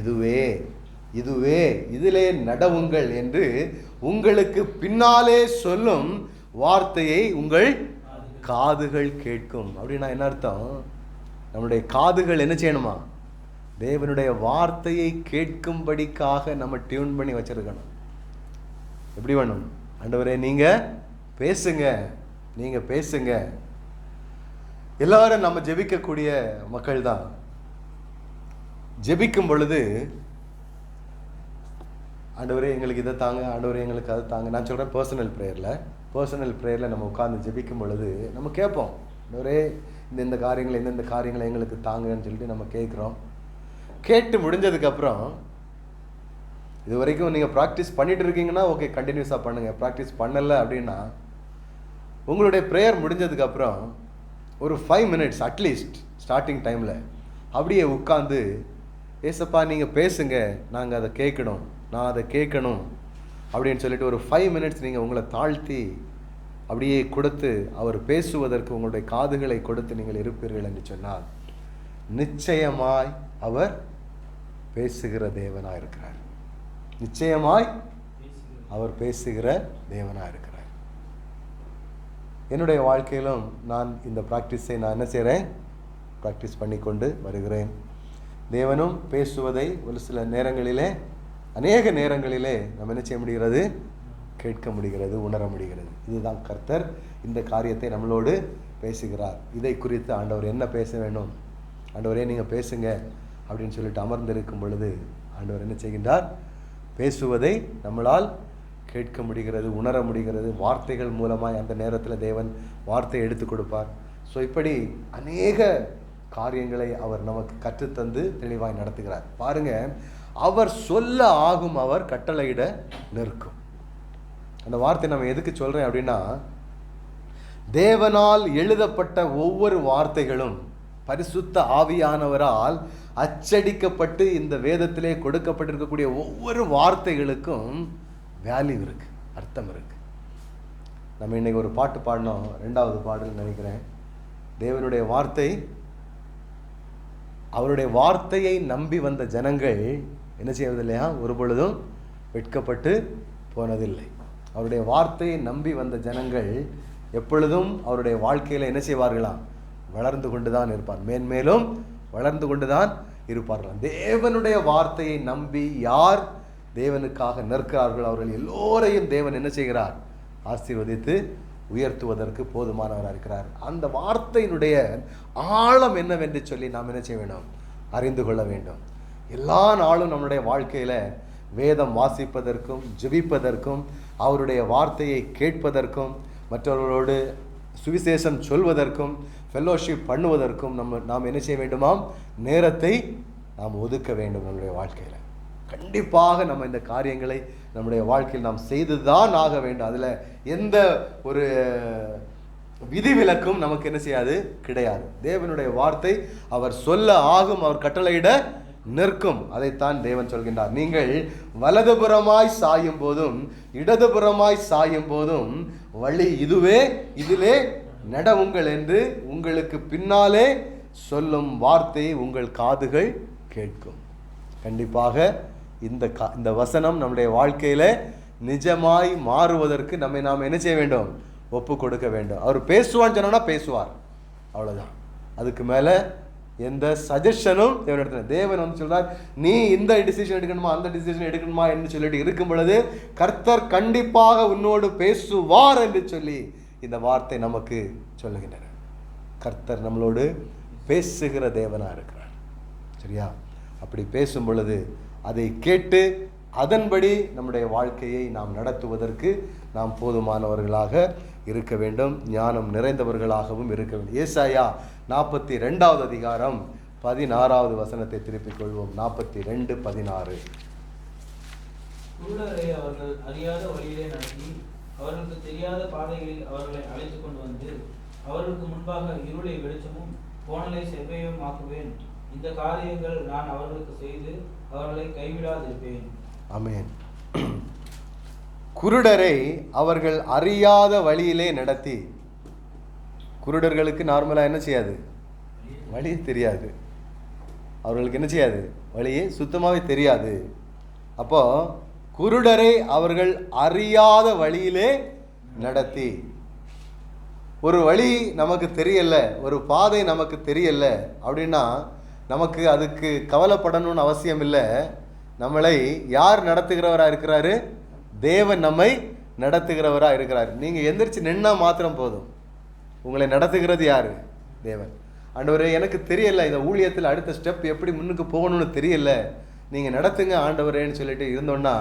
இதுவே இதுவே, இதிலே நடவுங்கள் என்று உங்களுக்கு பின்னாலே சொல்லும் வார்த்தையை உங்கள் காதுகள் கேட்கும். அப்படின்னா என்ன அர்த்தம்? நம்முடைய காதுகள் என்ன செய்யணுமா, தேவனுடைய வார்த்தையை கேட்கும்படிக்காக நம்ம டியூன் பண்ணி வச்சிருக்கணும். எப்படி வேணும்? ஆண்டவரே நீங்க பேசுங்க. எல்லாரும் நம்ம ஜெபிக்கக்கூடிய மக்கள் தான். ஜெபிக்கும் பொழுது ஆண்டவரே எங்களுக்கு இதை தாங்க, ஆண்டவரே எங்களுக்கு அதை தாங்க. நான் சொல்கிறேன் பர்சனல் ப்ரேயரில் நம்ம உட்காந்து ஜெபிக்கும் பொழுது நம்ம கேட்போம், ஆண்டவரே இந்த காரியங்களை எங்களுக்கு தாங்கன்னு சொல்லிட்டு நம்ம கேட்குறோம். கேட்டு முடிஞ்சதுக்கப்புறம் இது வரைக்கும் நீங்கள் ப்ராக்டிஸ் பண்ணிட்டு இருக்கீங்கன்னா ஓகே, கண்டினியூஸாக பண்ணுங்கள். ப்ராக்டிஸ் பண்ணலை அப்படின்னா உங்களுடைய ப்ரேயர் முடிஞ்சதுக்கப்புறம் ஒரு 5 minutes அட்லீஸ்ட் ஸ்டார்டிங் டைமில் அப்படியே உட்காந்து, ஏசப்பா நீங்கள் பேசுங்க, நாங்கள் அதை கேட்கணும், நான் அதை கேட்கணும் அப்படின்னு சொல்லிட்டு ஒரு 5 minutes நீங்கள் உங்களை தாழ்த்தி அப்படியே கொடுத்து அவர் பேசுவதற்கு உங்களுடைய காதுகளை கொடுத்து நீங்கள் இருப்பீர்கள் என்று சொன்னால் நிச்சயமாய் அவர் பேசுகிற தேவனாக இருக்கிறார். நிச்சயமாய் அவர் பேசுகிற தேவனாக இருக்கிறார். என்னுடைய வாழ்க்கையிலும் நான் இந்த ப்ராக்டிஸை நான் என்ன செய்கிறேன், ப்ராக்டிஸ் பண்ணி கொண்டு வருகிறேன். தேவனும் பேசுவதை ஒரு சில நேரங்களிலே, அநேக நேரங்களிலே நம்ம என்ன செய்ய முடிகிறது, கேட்க முடிகிறது, உணர முடிகிறது. இதுதான் கர்த்தர் இந்த காரியத்தை நம்மளோடு பேசுகிறார். இதை குறித்து ஆண்டவர் என்ன பேச வேண்டும், ஆண்டவரே நீங்கள் பேசுங்க அப்படின்னு சொல்லிட்டு அமர்ந்திருக்கும் பொழுது ஆண்டவர் என்ன செய்கின்றார், பேசுவதை நம்மளால் கேட்க முடிகிறது, உணர முடிகிறது. வார்த்தைகள் மூலமாய் அந்த நேரத்தில் தேவன் வார்த்தையை எடுத்து கொடுப்பார். ஸோ இப்படி அநேக காரியங்களை அவர் நமக்கு கற்றுத்தந்து தெளிவாய் நடத்துகிறார். பாருங்க, அவர் சொல்ல ஆகும், அவர் கட்டளையிட நிற்கும். அந்த வார்த்தை நம்ம எதுக்கு சொல்றேன் அப்படின்னா, தேவனால் எழுதப்பட்ட ஒவ்வொரு வார்த்தைகளும் பரிசுத்த ஆவியானவரால் அச்சடிக்கப்பட்டு இந்த வேதத்திலே கொடுக்கப்பட்டிருக்கக்கூடிய ஒவ்வொரு வார்த்தைகளுக்கும் வேல்யூ இருக்கு, அர்த்தம் இருக்கு. நம்ம இன்னைக்கு ஒரு பாட்டு பாடினோம், 2வது பாடல் நினைக்கிறேன். தேவனுடைய வார்த்தை, அவருடைய வார்த்தையை நம்பி வந்த ஜனங்கள் என்ன செய்வதில்லையா, ஒரு பொழுதும் வெட்கப்பட்டு போனதில்லை. அவருடைய வார்த்தையை நம்பி வந்த ஜனங்கள் எப்பொழுதும் அவருடைய வாழ்க்கையில் என்ன செய்வார்களாம், வளர்ந்து கொண்டுதான் இருப்பார், மேன்மேலும் வளர்ந்து கொண்டுதான் இருப்பார்களாம். தேவனுடைய வார்த்தையை நம்பி யார் தேவனுக்காக நிற்கிறார்கள் அவர்கள் எல்லோரையும் தேவன் என்ன செய்கிறார், ஆசீர்வதித்து உயர்த்துவதற்கு போதுமானவராக இருக்கிறார். அந்த வார்த்தையினுடைய ஆழம் என்னவென்று சொல்லி நாம் என்ன செய்ய வேண்டும், அறிந்து கொள்ள வேண்டும். எல்லா நாளும் நம்முடைய வாழ்க்கையில் வேதம் வாசிப்பதற்கும் ஜெபிப்பதற்கும் அவருடைய வார்த்தையை கேட்பதற்கும் மற்றவர்களோடு சுவிசேஷம் சொல்வதற்கும் ஃபெல்லோஷிப் பண்ணுவதற்கும் நாம் என்ன செய்ய வேண்டுமாம், நேரத்தை நாம் ஒதுக்க வேண்டும். நம்முடைய வாழ்க்கையில் கண்டிப்பாக நம்ம இந்த காரியங்களை நம்முடைய வாழ்க்கையில் நாம் செய்துதான் ஆக வேண்டும். அதில் எந்த ஒரு விதிவிலக்கும் நமக்கு என்ன செய்யாது, கிடையாது. தேவனுடைய வார்த்தை அவர் சொல்ல ஆகும், அவர் கட்டளையிட நிற்கும். அதைத்தான் தேவன் சொல்கின்றார். நீங்கள் வலதுபுறமாய் சாயும் போதும் இடதுபுறமாய் சாயும் போதும் வழி இதுவே, இதிலே நடவுங்கள் என்று உங்களுக்கு பின்னாலே சொல்லும் வார்த்தையை உங்கள் காதுகள் கேட்கும். கண்டிப்பாக இந்த வசனம் நம்முடைய வாழ்க்கையில் நிஜமாய் மாறுவதற்கு நாம் என்ன செய்ய வேண்டும், ஒப்பு கொடுக்க வேண்டும். அவர் பேசுவான்னு சொன்னா பேசுவார், அவ்வளோதான். அதுக்கு மேலே எந்த சஜஷனும் தேவன் சொல்றார், நீ இந்த டிசிஷன் எடுக்கணுமா அந்த டிசிஷன் எடுக்கணுமா என்று சொல்லிட்டு இருக்கும் பொழுது கர்த்தர் கண்டிப்பாக உன்னோடு பேசுவார் என்று சொல்லி இந்த வார்த்தை நமக்கு சொல்லுகின்றன. கர்த்தர் நம்மளோடு பேசுகிற தேவனாக இருக்கிறார். சரியா? அப்படி பேசும் பொழுது அதை கேட்டு அதன்படி நம்முடைய வாழ்க்கையை நாம் நடத்துவதற்கு நாம் போதுமானவர்களாக இருக்க வேண்டும், ஞானம் நிறைந்தவர்களாகவும் இருக்க வேண்டும். ஏசாயா 42வது அதிகாரம் 16வது வசனத்தை திருப்பிக் கொள்வோம். 42:16. குருடரை அவர்கள் அறியாத வழியிலே நடத்தி அவர்களுக்கு தெரியாத பாதைகளில் அவர்களை அழைத்து கொண்டு வந்து அவர்களுக்கு முன்பாக இருளை வெளிச்சமும் கோணலை செவ்வையும் ஆக்குவேன். இந்த காரியங்கள் நான் அவர்களுக்கு செய்து அவர்களை கைவிடாதிருப்பேன். ஆமென். குருடரை அவர்கள் அறியாத வழியிலே நடத்தி. குருடர்களுக்கு நார்மலாக என்ன செய்யாது? வழி தெரியாது. அவர்களுக்கு என்ன செய்யாது? வழியே சுத்தமாகவே தெரியாது. அப்போ குருடரை அவர்கள் அறியாத வழியிலே நடத்தி. ஒரு வழி நமக்கு தெரியல, ஒரு பாதை நமக்கு தெரியல அப்படின்னா நமக்கு அதுக்கு கவலைப்படணும்னு அவசியம் இல்லை. நம்மளை யார் நடத்துகிறவராக இருக்கிறாரு? தேவன் நம்மை நடத்துகிறவராக இருக்கிறார். நீங்கள் எந்திரிச்சு நின்னா மாத்திரம் போதும். உங்களை நடத்துகிறது யாரு? தேவன். ஆண்டவரே, எனக்கு தெரியல இந்த ஊழியத்தில் அடுத்த ஸ்டெப் எப்படி முன்னுக்கு போகணும்னு தெரியல, நீங்கள் நடத்துங்க ஆண்டவரேன்னு சொல்லிட்டு இருந்தோன்னா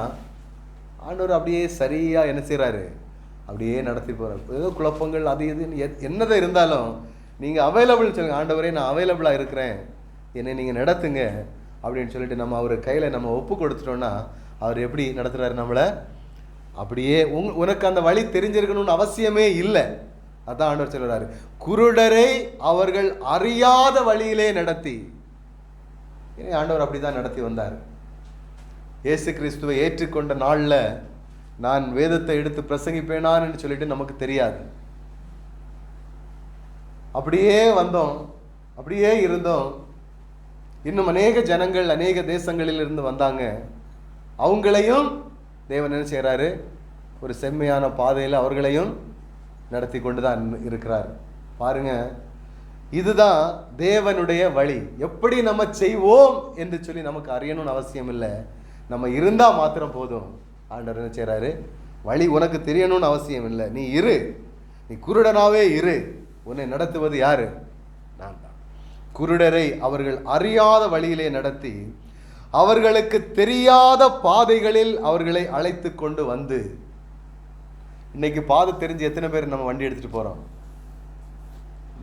ஆண்டவர் அப்படியே சரியாக என்ன செய்கிறாரு? அப்படியே நடத்தி போகிறார். ஏதோ குழப்பங்கள் அது இது என்னதான் இருந்தாலும் நீங்கள் அவைலபிள் சொல்லுங்கள். ஆண்டவரே, நான் அவைலபிளாக இருக்கிறேன், என்னை நீங்கள் நடத்துங்க அப்படின்னு சொல்லிட்டு நம்ம அவர் கையில் நம்ம ஒப்பு கொடுத்துட்டோன்னா அவர் எப்படி நடத்துகிறாரு நம்மளை? அப்படியே உனக்கு அந்த வழி தெரிஞ்சிருக்கணும்னு அவசியமே இல்லை. அதான் ஆண்டவர் சொல்கிறாரு, குருடரை அவர்கள் அறியாத வழியிலே நடத்தி. ஆண்டவர் அப்படி தான் நடத்தி வந்தார். இயேசு கிறிஸ்துவை ஏற்றுக்கொண்ட நாளில் நான் வேதத்தை எடுத்து பிரசங்கிப்பேனான்னு சொல்லிட்டு நமக்கு தெரியாது. அப்படியே வந்தோம், அப்படியே இருந்தோம். இன்னும் அநேக ஜனங்கள் அநேக தேசங்களில் இருந்து வந்தாங்க. அவங்களையும் தேவன் என்ன செய்கிறாரு? ஒரு செம்மையான பாதையில் அவர்களையும் நடத்தி கொண்டு தான் இருக்கிறார். பாருங்க, இதுதான் தேவனுடைய வழி. எப்படி நம்ம செய்வோம் என்று சொல்லி நமக்கு அறியணும்னு அவசியம் இல்லை. நம்ம இருந்தால் மாத்திரம் போதும். ஆண்டவர் என்ன செய்கிறாரு? வழி உனக்கு தெரியணும்னு அவசியம் இல்லை. நீ இரு, நீ குருடனாவே இரு. உன்னை நடத்துவது யாரு? நான் தான். குருடரை அவர்கள் அறியாத வழியிலே நடத்தி அவர்களுக்கு தெரியாத பாதைகளில் அவர்களை அழைத்து கொண்டு வந்து. இன்னைக்கு பாதை தெரிஞ்சு எத்தனை பேர் நம்ம வண்டி எடுத்துகிட்டு போகிறோம்?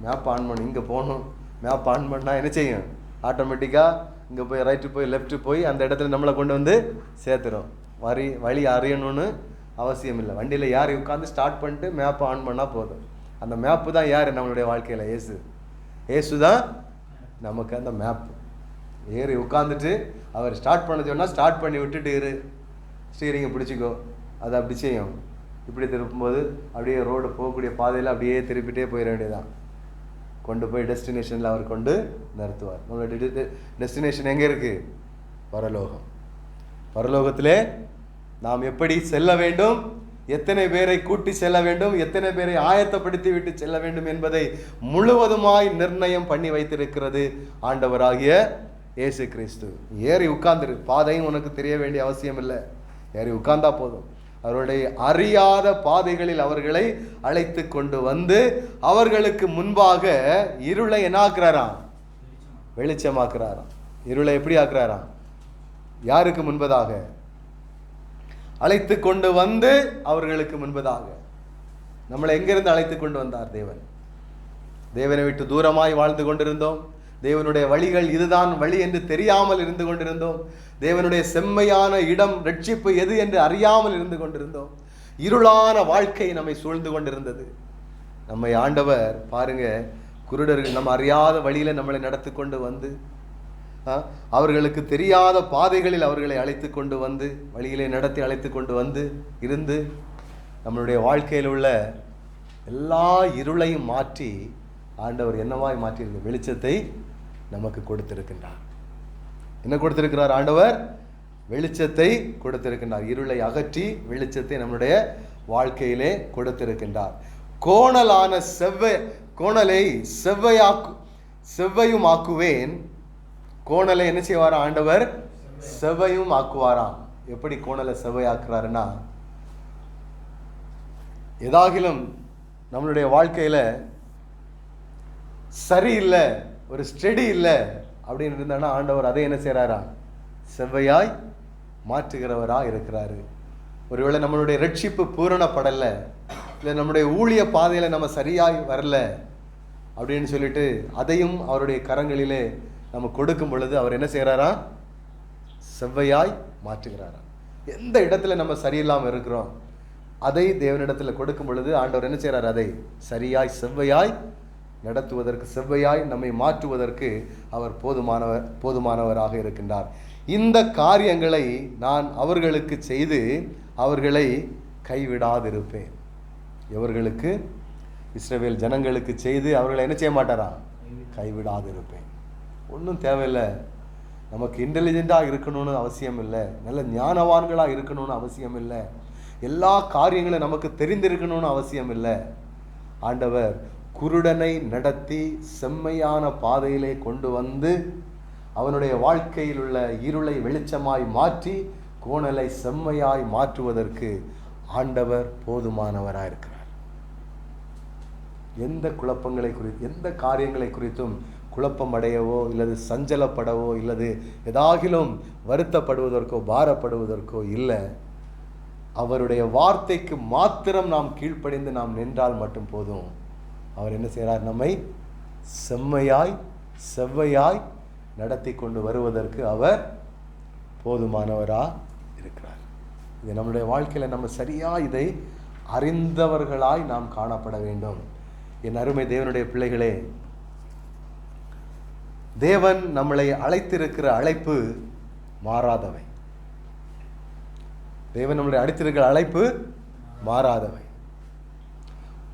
மேப் ஆன் பண்ணி இங்கே போகணும், மேப் ஆன் பண்ணால் என்ன செய்யும்? ஆட்டோமேட்டிக்காக இங்கே போய் ரைட்டு போய் லெஃப்ட்டு போய் அந்த இடத்துல நம்மளை கொண்டு வந்து சேர்த்துறோம். வழி அறியணும்னு அவசியம் இல்லை. வண்டியில் யார் உட்காந்து ஸ்டார்ட் பண்ணிட்டு மேப்பை ஆன் பண்ணால் போதும். அந்த மேப்பு தான் யார் நம்மளுடைய வாழ்க்கையில்? இயேசு. இயேசு தான் நமக்கு அந்த மேப்பு. ஏறி உட்காந்துட்டு அவர் ஸ்டார்ட் பண்ண சொன்னால் ஸ்டார்ட் பண்ணி விட்டுட்டு இரு, ஸ்டீரிங்கை பிடிச்சிக்கோ, அது அப்படி செய்யும். இப்படி திருப்பும்போது அப்படியே ரோடு போகக்கூடிய பாதையில் அப்படியே திருப்பிட்டே போயிட வேண்டியதான். கொண்டு போய் டெஸ்டினேஷனில் அவர் கொண்டு நிறுத்துவார். நம்மளோட டெஸ்டினேஷன் எங்கே இருக்குது? பரலோகம். பரலோகத்திலே நாம் எப்படி செல்ல வேண்டும், எத்தனை பேரை கூட்டி செல்ல வேண்டும், எத்தனை பேரை ஆயத்தப்படுத்தி விட்டு செல்ல வேண்டும் என்பதை முழுவதுமாய் நிர்ணயம் பண்ணி வைத்திருக்கிறது ஆண்டவராகிய இயேசு கிறிஸ்து. ஏறி உட்கார்ந்துரு, பாதையும் உனக்கு தெரிய வேண்டிய அவசியம் இல்லை, ஏறி உட்கார்ந்தா போதும். அவருடைய அறியாத பாதைகளில் அவர்களை அழைத்து கொண்டு வந்து அவர்களுக்கு முன்பாக இருளை என்ன ஆக்குறாராம்? வெளிச்சமாக்குறாராம். இருளை எப்படி ஆக்குறாராம்? யாருக்கு முன்பதாக? அழைத்து கொண்டு வந்து அவர்களுக்கு முன்பதாக. நம்மளை எங்கிருந்து அழைத்து கொண்டு வந்தார்? தேவன். தேவனை விட்டு தூரமாய் வாழ்ந்து கொண்டிருந்தோம். தேவனுடைய வழிகள் இதுதான் வழி என்று தெரியாமல் இருந்து கொண்டிருந்தோம். தேவனுடைய செம்மையான இடம், ரட்சிப்பு எது என்று அறியாமல் இருந்து கொண்டிருந்தோம். இருளான வாழ்க்கை நம்மை சூழ்ந்து கொண்டிருந்தது. நம்மை ஆண்டவர் பாருங்க, குருடர்கள் நம்ம அறியாத வழியில நம்மளை நடத்தி கொண்டு வந்து அவர்களுக்கு தெரியாத பாதைகளில் அவர்களை அழைத்து கொண்டு வந்து வழியிலே நடத்தி அழைத்து கொண்டு வந்து இருந்து நம்மளுடைய வாழ்க்கையில் உள்ள எல்லா இருளையும் மாற்றி ஆண்டவர் என்னவாய் மாற்றியிருக்கு? வெளிச்சத்தை நமக்கு கொடுத்திருக்கின்றார். என்ன கொடுத்திருக்கிறார் ஆண்டவர்? வெளிச்சத்தை கொடுத்திருக்கின்றார். இருளை அகற்றி வெளிச்சத்தை நம்முடைய வாழ்க்கையிலே கொடுத்திருக்கின்றார். கோணலை செவ்வையும் ஆக்குவேன். கோணலை என்ன செய்வாரா ஆண்டவர்? செவ்வையும் ஆக்குவாராம். எப்படி கோணலை செவ்வையாக்குறாருன்னா, ஏதாகிலும் நம்மளுடைய வாழ்க்கையில சரியில்லை, ஒரு ஸ்டெடி இல்லை அப்படின்னு இருந்தான்னா ஆண்டவர் அதை என்ன செய்கிறாரா? செவ்வையாய் மாற்றுகிறவராக இருக்கிறாரு. ஒருவேளை நம்மளுடைய ரட்சிப்பு பூரணப்படலை, இல்லை நம்முடைய ஊழிய பாதையில் நம்ம சரியாய் வரல அப்படின்னு சொல்லிட்டு அதையும் அவருடைய கரங்களிலே நம்ம கொடுக்கும் பொழுது அவர் என்ன செய்கிறாரா? செவ்வையாய் மாற்றுகிறாரா. எந்த இடத்துல நம்ம சரியில்லாமல் இருக்கிறோம் அதை தேவனிடத்தில் கொடுக்கும் பொழுது ஆண்டவர் என்ன செய்கிறார்? அதை சரியாய் செவ்வையாய் நடத்துவதற்கு, செவ்வையாய் நம்மை மாற்றுவதற்கு அவர் போதுமானவராக இருக்கின்றார். இந்த காரியங்களை நான் அவர்களுக்கு செய்து அவர்களை கைவிடாதிருப்பேன். எவர்களுக்கு? இஸ்ரவேல் ஜனங்களுக்கு செய்து அவர்களை என்ன செய்ய மாட்டாரா? கைவிடாதிருப்பேன். ஒன்றும் தேவையில்லை, நமக்கு இன்டெலிஜென்ட்டாக இருக்கணும்னு அவசியம் இல்லை, நல்ல ஞானவான்களாக இருக்கணும்னு அவசியம் இல்லை, எல்லா காரியங்களும் நமக்கு தெரிந்திருக்கணும்னு அவசியம் இல்லை. ஆண்டவர் குருடனை நடத்தி செம்மையான பாதையிலே கொண்டு வந்து அவனுடைய வாழ்க்கையில் உள்ள இருளை வெளிச்சமாய் மாற்றி கோணலை செம்மையாய் மாற்றுவதற்கு ஆண்டவர் போதுமானவராக இருக்கிறார். எந்த குழப்பங்களை குறித்து, எந்த காரியங்களை குறித்தும் குழப்பம் அடையவோ இல்லது சஞ்சலப்படவோ இல்லது ஏதாகிலும் வருத்தப்படுவதற்கோ பாரப்படுவதற்கோ இல்லை. அவருடைய வார்த்தைக்கு மாத்திரம் நாம் கீழ்ப்படிந்து நாம் நின்றால் மட்டும் போதும். அவர் என்ன செய்கிறார்? நம்மை செம்மையாய் செவ்வையாய் நடத்தி கொண்டு வருவதற்கு அவர் போதுமானவராக இருக்கிறார். இது நம்முடைய வாழ்க்கையில் நம்ம சரியாக இதை அறிந்தவர்களாய் நாம் காணப்பட வேண்டும். என் அருமை தேவனுடைய பிள்ளைகளே, தேவன் நம்மளை அழைத்திருக்கிற அழைப்பு மாறாதவை. தேவன் நம்மளை அழைத்திருக்கிற அழைப்பு மாறாதவை.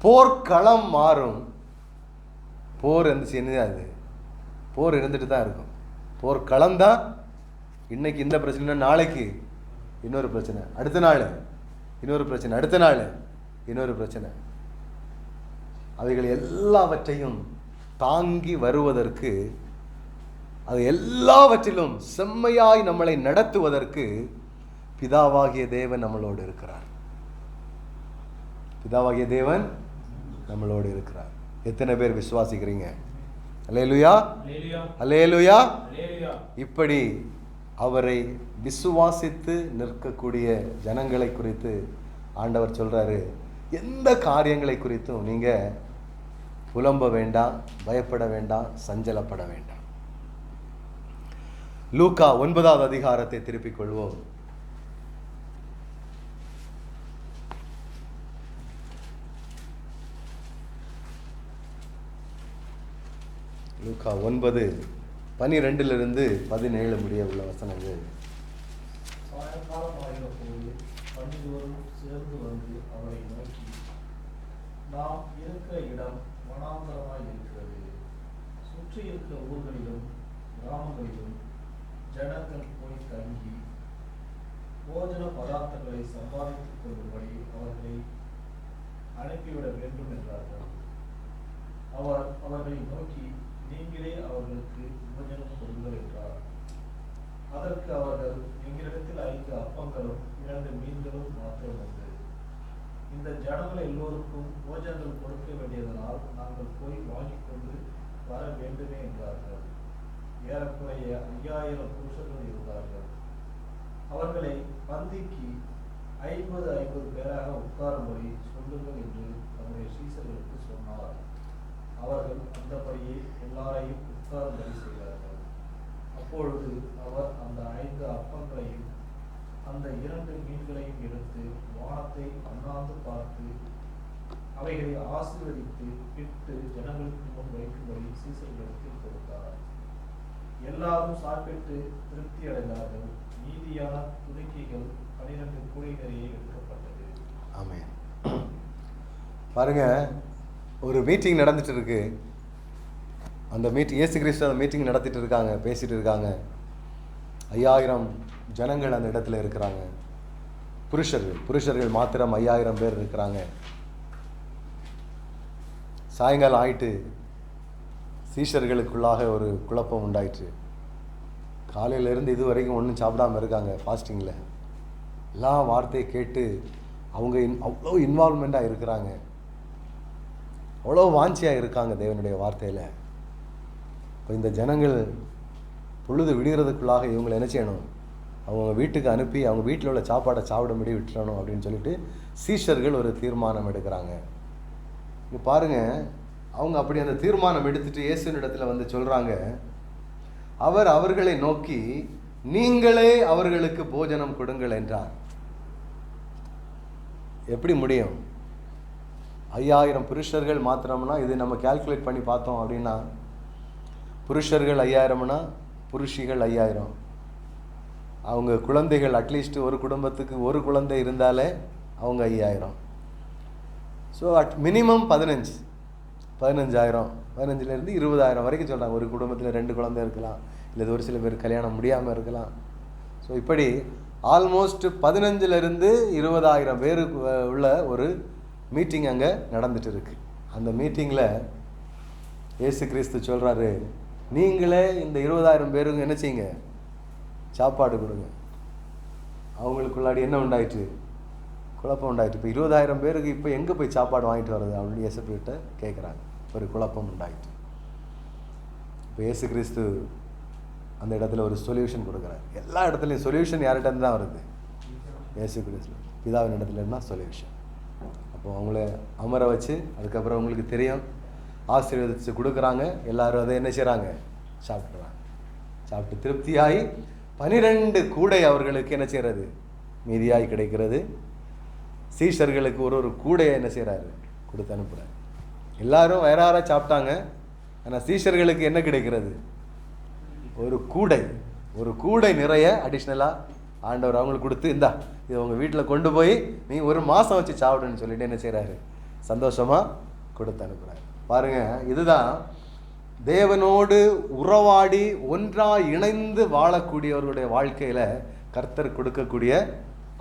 போர்க்களம் மாறும், போர் இருந்துச்சு, அது போர் இருந்துட்டு தான் இருக்கும். போர்க்களம் தான். இன்னைக்கு இந்த பிரச்சனை, நாளைக்கு இன்னொரு பிரச்சனை, அடுத்த நாள் இன்னொரு பிரச்சனை, அடுத்த நாள் இன்னொரு பிரச்சனை. அவைகள் எல்லாவற்றையும் தாங்கி வருவதற்கு, அது எல்லாவற்றிலும் செம்மையாய் நம்மளை நடத்துவதற்கு பிதாவாகிய தேவன் நம்மளோடு இருக்கிறார். பிதாவாகிய தேவன் நம்மளோடு இருக்கிறார். எத்தனை பேர் விசுவாசிக்கிறீங்க? அல்லேலூயா, அல்லேலூயா. இப்படி அவரை விசுவாசித்து நிற்கக்கூடிய ஜனங்களை குறித்து ஆண்டவர் சொல்றாரு, எந்த காரியங்களை குறித்தும் நீங்க புலம்ப வேண்டாம், பயப்பட வேண்டாம், சஞ்சலப்பட வேண்டாம். லூக்கா 9வது அதிகாரத்தை திருப்பிக் கொள்வோம். லூக்கா 9:12-17 முடிய உள்ள வசனங்கள். சாயங்காலம் ஆகியபோது பன்னிருவரும் சேர்ந்து வந்து அவரை நோக்கி, நாம் இருக்கிற இடம் வனாந்தரமாய் இருக்கிறது, சுற்றி இருக்கிற ஊர்களிலும் கிராமங்களிலும் ஜனங்கள் போய் தங்கி போஜன பதார்த்தங்களை சம்பாதித்துக் கொள்ளும்படி அவர்களை அனுப்பிவிட வேண்டும் என்றார்கள். அவர் அவர்களை நோக்கி, நீங்களே அவர்களுக்கு போஜனம் கொடுங்கள் என்றார். அதற்கு அவர்கள், எங்களிடத்தில் 5 அப்பங்களும் 2 மீன்களும் மாத்திரம் உண்டு. இந்த ஜனங்கள் எல்லோருக்கும் போஜனங்கள் கொடுக்க வேண்டியதனால் நாங்கள் போய் வாங்கிக் கொண்டு வர வேண்டுமே என்றார்கள். ஏறக்குறைய 5000 புருஷர்கள் இருந்தார்கள். அவர்களை பந்திக்கு 50 பேராக உட்காரும்படி சொல்லுங்கள் என்று தம்முடைய சீசர்களுக்கு சொன்னார். அவர்கள் அந்தபடியே எல்லாரையும் உட்காரும்படி செய்தார்கள். அப்பொழுது அவர் அந்த 5 அப்பங்களையும் அந்த 2 மீன்களையும் எடுத்து வானத்தை அண்ணாந்து பார்த்து அவைகளை ஆசீர்வதித்து பிட்டு ஜனங்களுக்கு முன் வைக்கும்படி சீசர்களுக்கு கொடுத்தார். எல்லாரும் சாப்பிட்டு திருப்தி அடைந்தார்கள். மீதியான துணிக்கைகள் 12 கூடை நிறைய எடுக்கப்பட்டது. ஆமென். பாருங்க, ஒரு மீட்டிங் நடந்துட்டு இருக்கு. அந்த மீட்டிங், இயேசு கிறிஸ்து அந்த மீட்டிங் நடத்திட்டு இருக்காங்க, பேசிட்டு இருக்காங்க. 5000 ஜனங்கள் அந்த இடத்துல இருக்கிறாங்க. புருஷர்கள் மாத்திரம் 5000 பேர் இருக்கிறாங்க. சாயங்காலம் ஆயிட்டு சீஷர்களுக்குள்ளாக ஒரு குழப்பம் உண்டாயிற்று. காலையிலேருந்து இது வரைக்கும் ஒன்றும் சாப்பிடாமல் இருக்காங்க, ஃபாஸ்டிங்கில். எல்லா வார்த்தையை கேட்டு அவங்க அவ்வளோ இன்வால்மெண்ட்டாக இருக்கிறாங்க, அவ்வளோ வாஞ்சியாக இருக்காங்க தேவனுடைய வார்த்தையில். இப்போ இந்த ஜனங்கள் பொழுது விடுகிறதுக்குள்ளாக இவங்களை என்ன செய்யணும்? அவங்க வீட்டுக்கு அனுப்பி அவங்க வீட்டில் உள்ள சாப்பாடை சாப்பிடும்படி விட்டுறணும் அப்படின்னு சொல்லிட்டு சீஷர்கள் ஒரு தீர்மானம் எடுக்கிறாங்க. இங்கே பாருங்கள், அவங்க அப்படி அந்த தீர்மானம் எடுத்துட்டு இயேசுவின் இடத்துல வந்து சொல்கிறாங்க, அவர் அவர்களை நோக்கி நீங்களே அவர்களுக்கு போஜனம் கொடுங்கள் என்றார். எப்படி முடியும்? 5000 புருஷர்கள் மாத்திரம்னா, இது நம்ம கால்குலேட் பண்ணி பார்த்தோம் அப்படின்னா, புருஷர்கள் 5000னா புருஷிகள் 5000, அவங்க குழந்தைகள் அட்லீஸ்ட் ஒரு குடும்பத்துக்கு ஒரு குழந்தை இருந்தாலே அவங்க 5000. ஸோ மினிமம் 15,000, 15லேருந்து 20,000 வரைக்கும் சொல்கிறாங்க. ஒரு குடும்பத்தில் 2 குழந்தை இருக்கலாம், இல்லை ஒரு சில பேர் கல்யாணம் முடியாமல் இருக்கலாம். ஸோ இப்படி ஆல்மோஸ்ட் 15லேருந்து 20,000 பேருக்கு உள்ள ஒரு மீட்டிங் அங்கே நடந்துட்டு இருக்கு. அந்த மீட்டிங்கில் இயேசு கிறிஸ்து சொல்கிறாரு, நீங்களே இந்த 20,000 பேருக்கு என்ன செய்யுங்க, சாப்பாடு கொடுங்க. அவங்களுக்குள்ளாடி என்ன உண்டாயிட்டு, குழப்பம் உண்டாயிட்டு. இப்போ 20,000 பேருக்கு இப்போ எங்கே போய் சாப்பாடு வாங்கிட்டு வர்றது அப்படின்னு இயேசுகிட்ட கேட்குறாங்க. ஒரு குழப்பம் உண்டாயிட்டு. இப்போ இயேசு கிறிஸ்து அந்த இடத்துல ஒரு சொல்யூஷன் கொடுக்குறாரு. எல்லா இடத்துலையும் சொல்யூஷன் யார்கிட்ட இருந்து தான் வருது? இயேசு கிறிஸ்து பிதாவின் இடத்துல இருந்தால் சொல்யூஷன். அப்போ அவங்கள அமர வச்சு அதுக்கப்புறம் உங்களுக்கு தெரியும் ஆசீர்வதிச்சு கொடுக்குறாங்க. எல்லாரும் அதை என்ன செய்கிறாங்க, சாப்பிட்றாங்க. சாப்பிட்டு திருப்தியாகி 12 கூடை அவர்களுக்கு என்ன செய்கிறது, மீதியாகி கிடைக்கிறது. சீஷர்களுக்கு ஒரு கூடையை என்ன செய்கிறாரு, கொடுத்து அனுப்புகிறார். எல்லாரும் வேறார சாப்பிட்டாங்க. ஆனால் சீஷர்களுக்கு என்ன கிடைக்கிறது, ஒரு கூடை நிறைய அடிஷ்னலாக ஆண்டவர் அவங்களுக்கு கொடுத்து, இந்தா இது உங்கள் வீட்டில் கொண்டு போய் நீ ஒரு மாதம் வச்சு சாப்பிடுன்னு சொல்லிட்டு என்ன செய்கிறாரு, சந்தோஷமாக கொடுத்து அனுப்புகிறார். பாருங்கள், இதுதான் தேவனோடு உறவாடி ஒன்றாக இணைந்து வாழக்கூடியவர்களுடைய வாழ்க்கையில் கர்த்தர் கொடுக்கக்கூடிய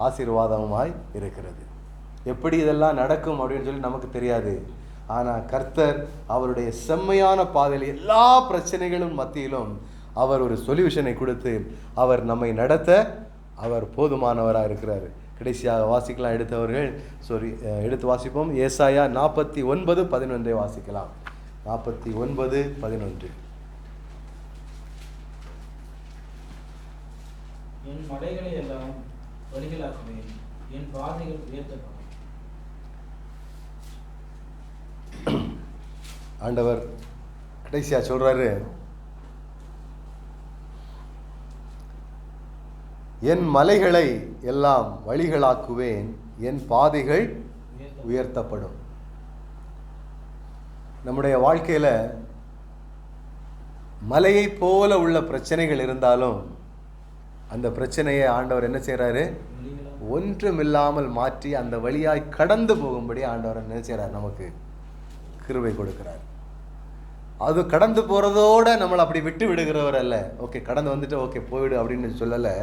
ஆசீர்வாதமாய் இருக்கிறது. எப்படி இதெல்லாம் நடக்கும் அப்படின்னு சொல்லி நமக்கு தெரியாது. ஆனால் கர்த்தர் அவருடைய செம்மையான பாதையில் எல்லா பிரச்சனைகளும் மத்தியிலும் அவர் ஒரு சொல்யூஷனை கொடுத்து அவர் நம்மை நடத்த அவர் போதுமானவராக இருக்கிறார். கடைசியாக வாசிக்கலாம் எடுத்தவர்கள் எடுத்து வாசிப்போம். ஏசாயா 49:11 வாசிக்கலாம். 49:11. என் மலைகளை எல்லாம் வழிகளாக்குவேன், என் பாதைகள் உயர்த்தப்படும். ஆண்டவர் கடைசியா சொல்றாரு, என் மலைகளை எல்லாம் வழிகளாக்குவேன், என் பாதைகள் உயர்த்தப்படும். நம்முடைய வாழ்க்கையில் மலையை போல உள்ள பிரச்சனைகள் இருந்தாலும் அந்த பிரச்சனையை ஆண்டவர் என்ன செய்கிறாரு, ஒன்றுமில்லாமல் மாற்றி அந்த வழியாய் கடந்து போகும்படி ஆண்டவர் என்ன செய்கிறார், நமக்கு கிருபை கொடுக்கிறார். அது கடந்து போகிறதோட நம்மளை அப்படி விட்டு விடுகிறவர் அல்ல. ஓகே கடந்து வந்துட்டு ஓகே போயிடு அப்படின்னு சொல்லலை.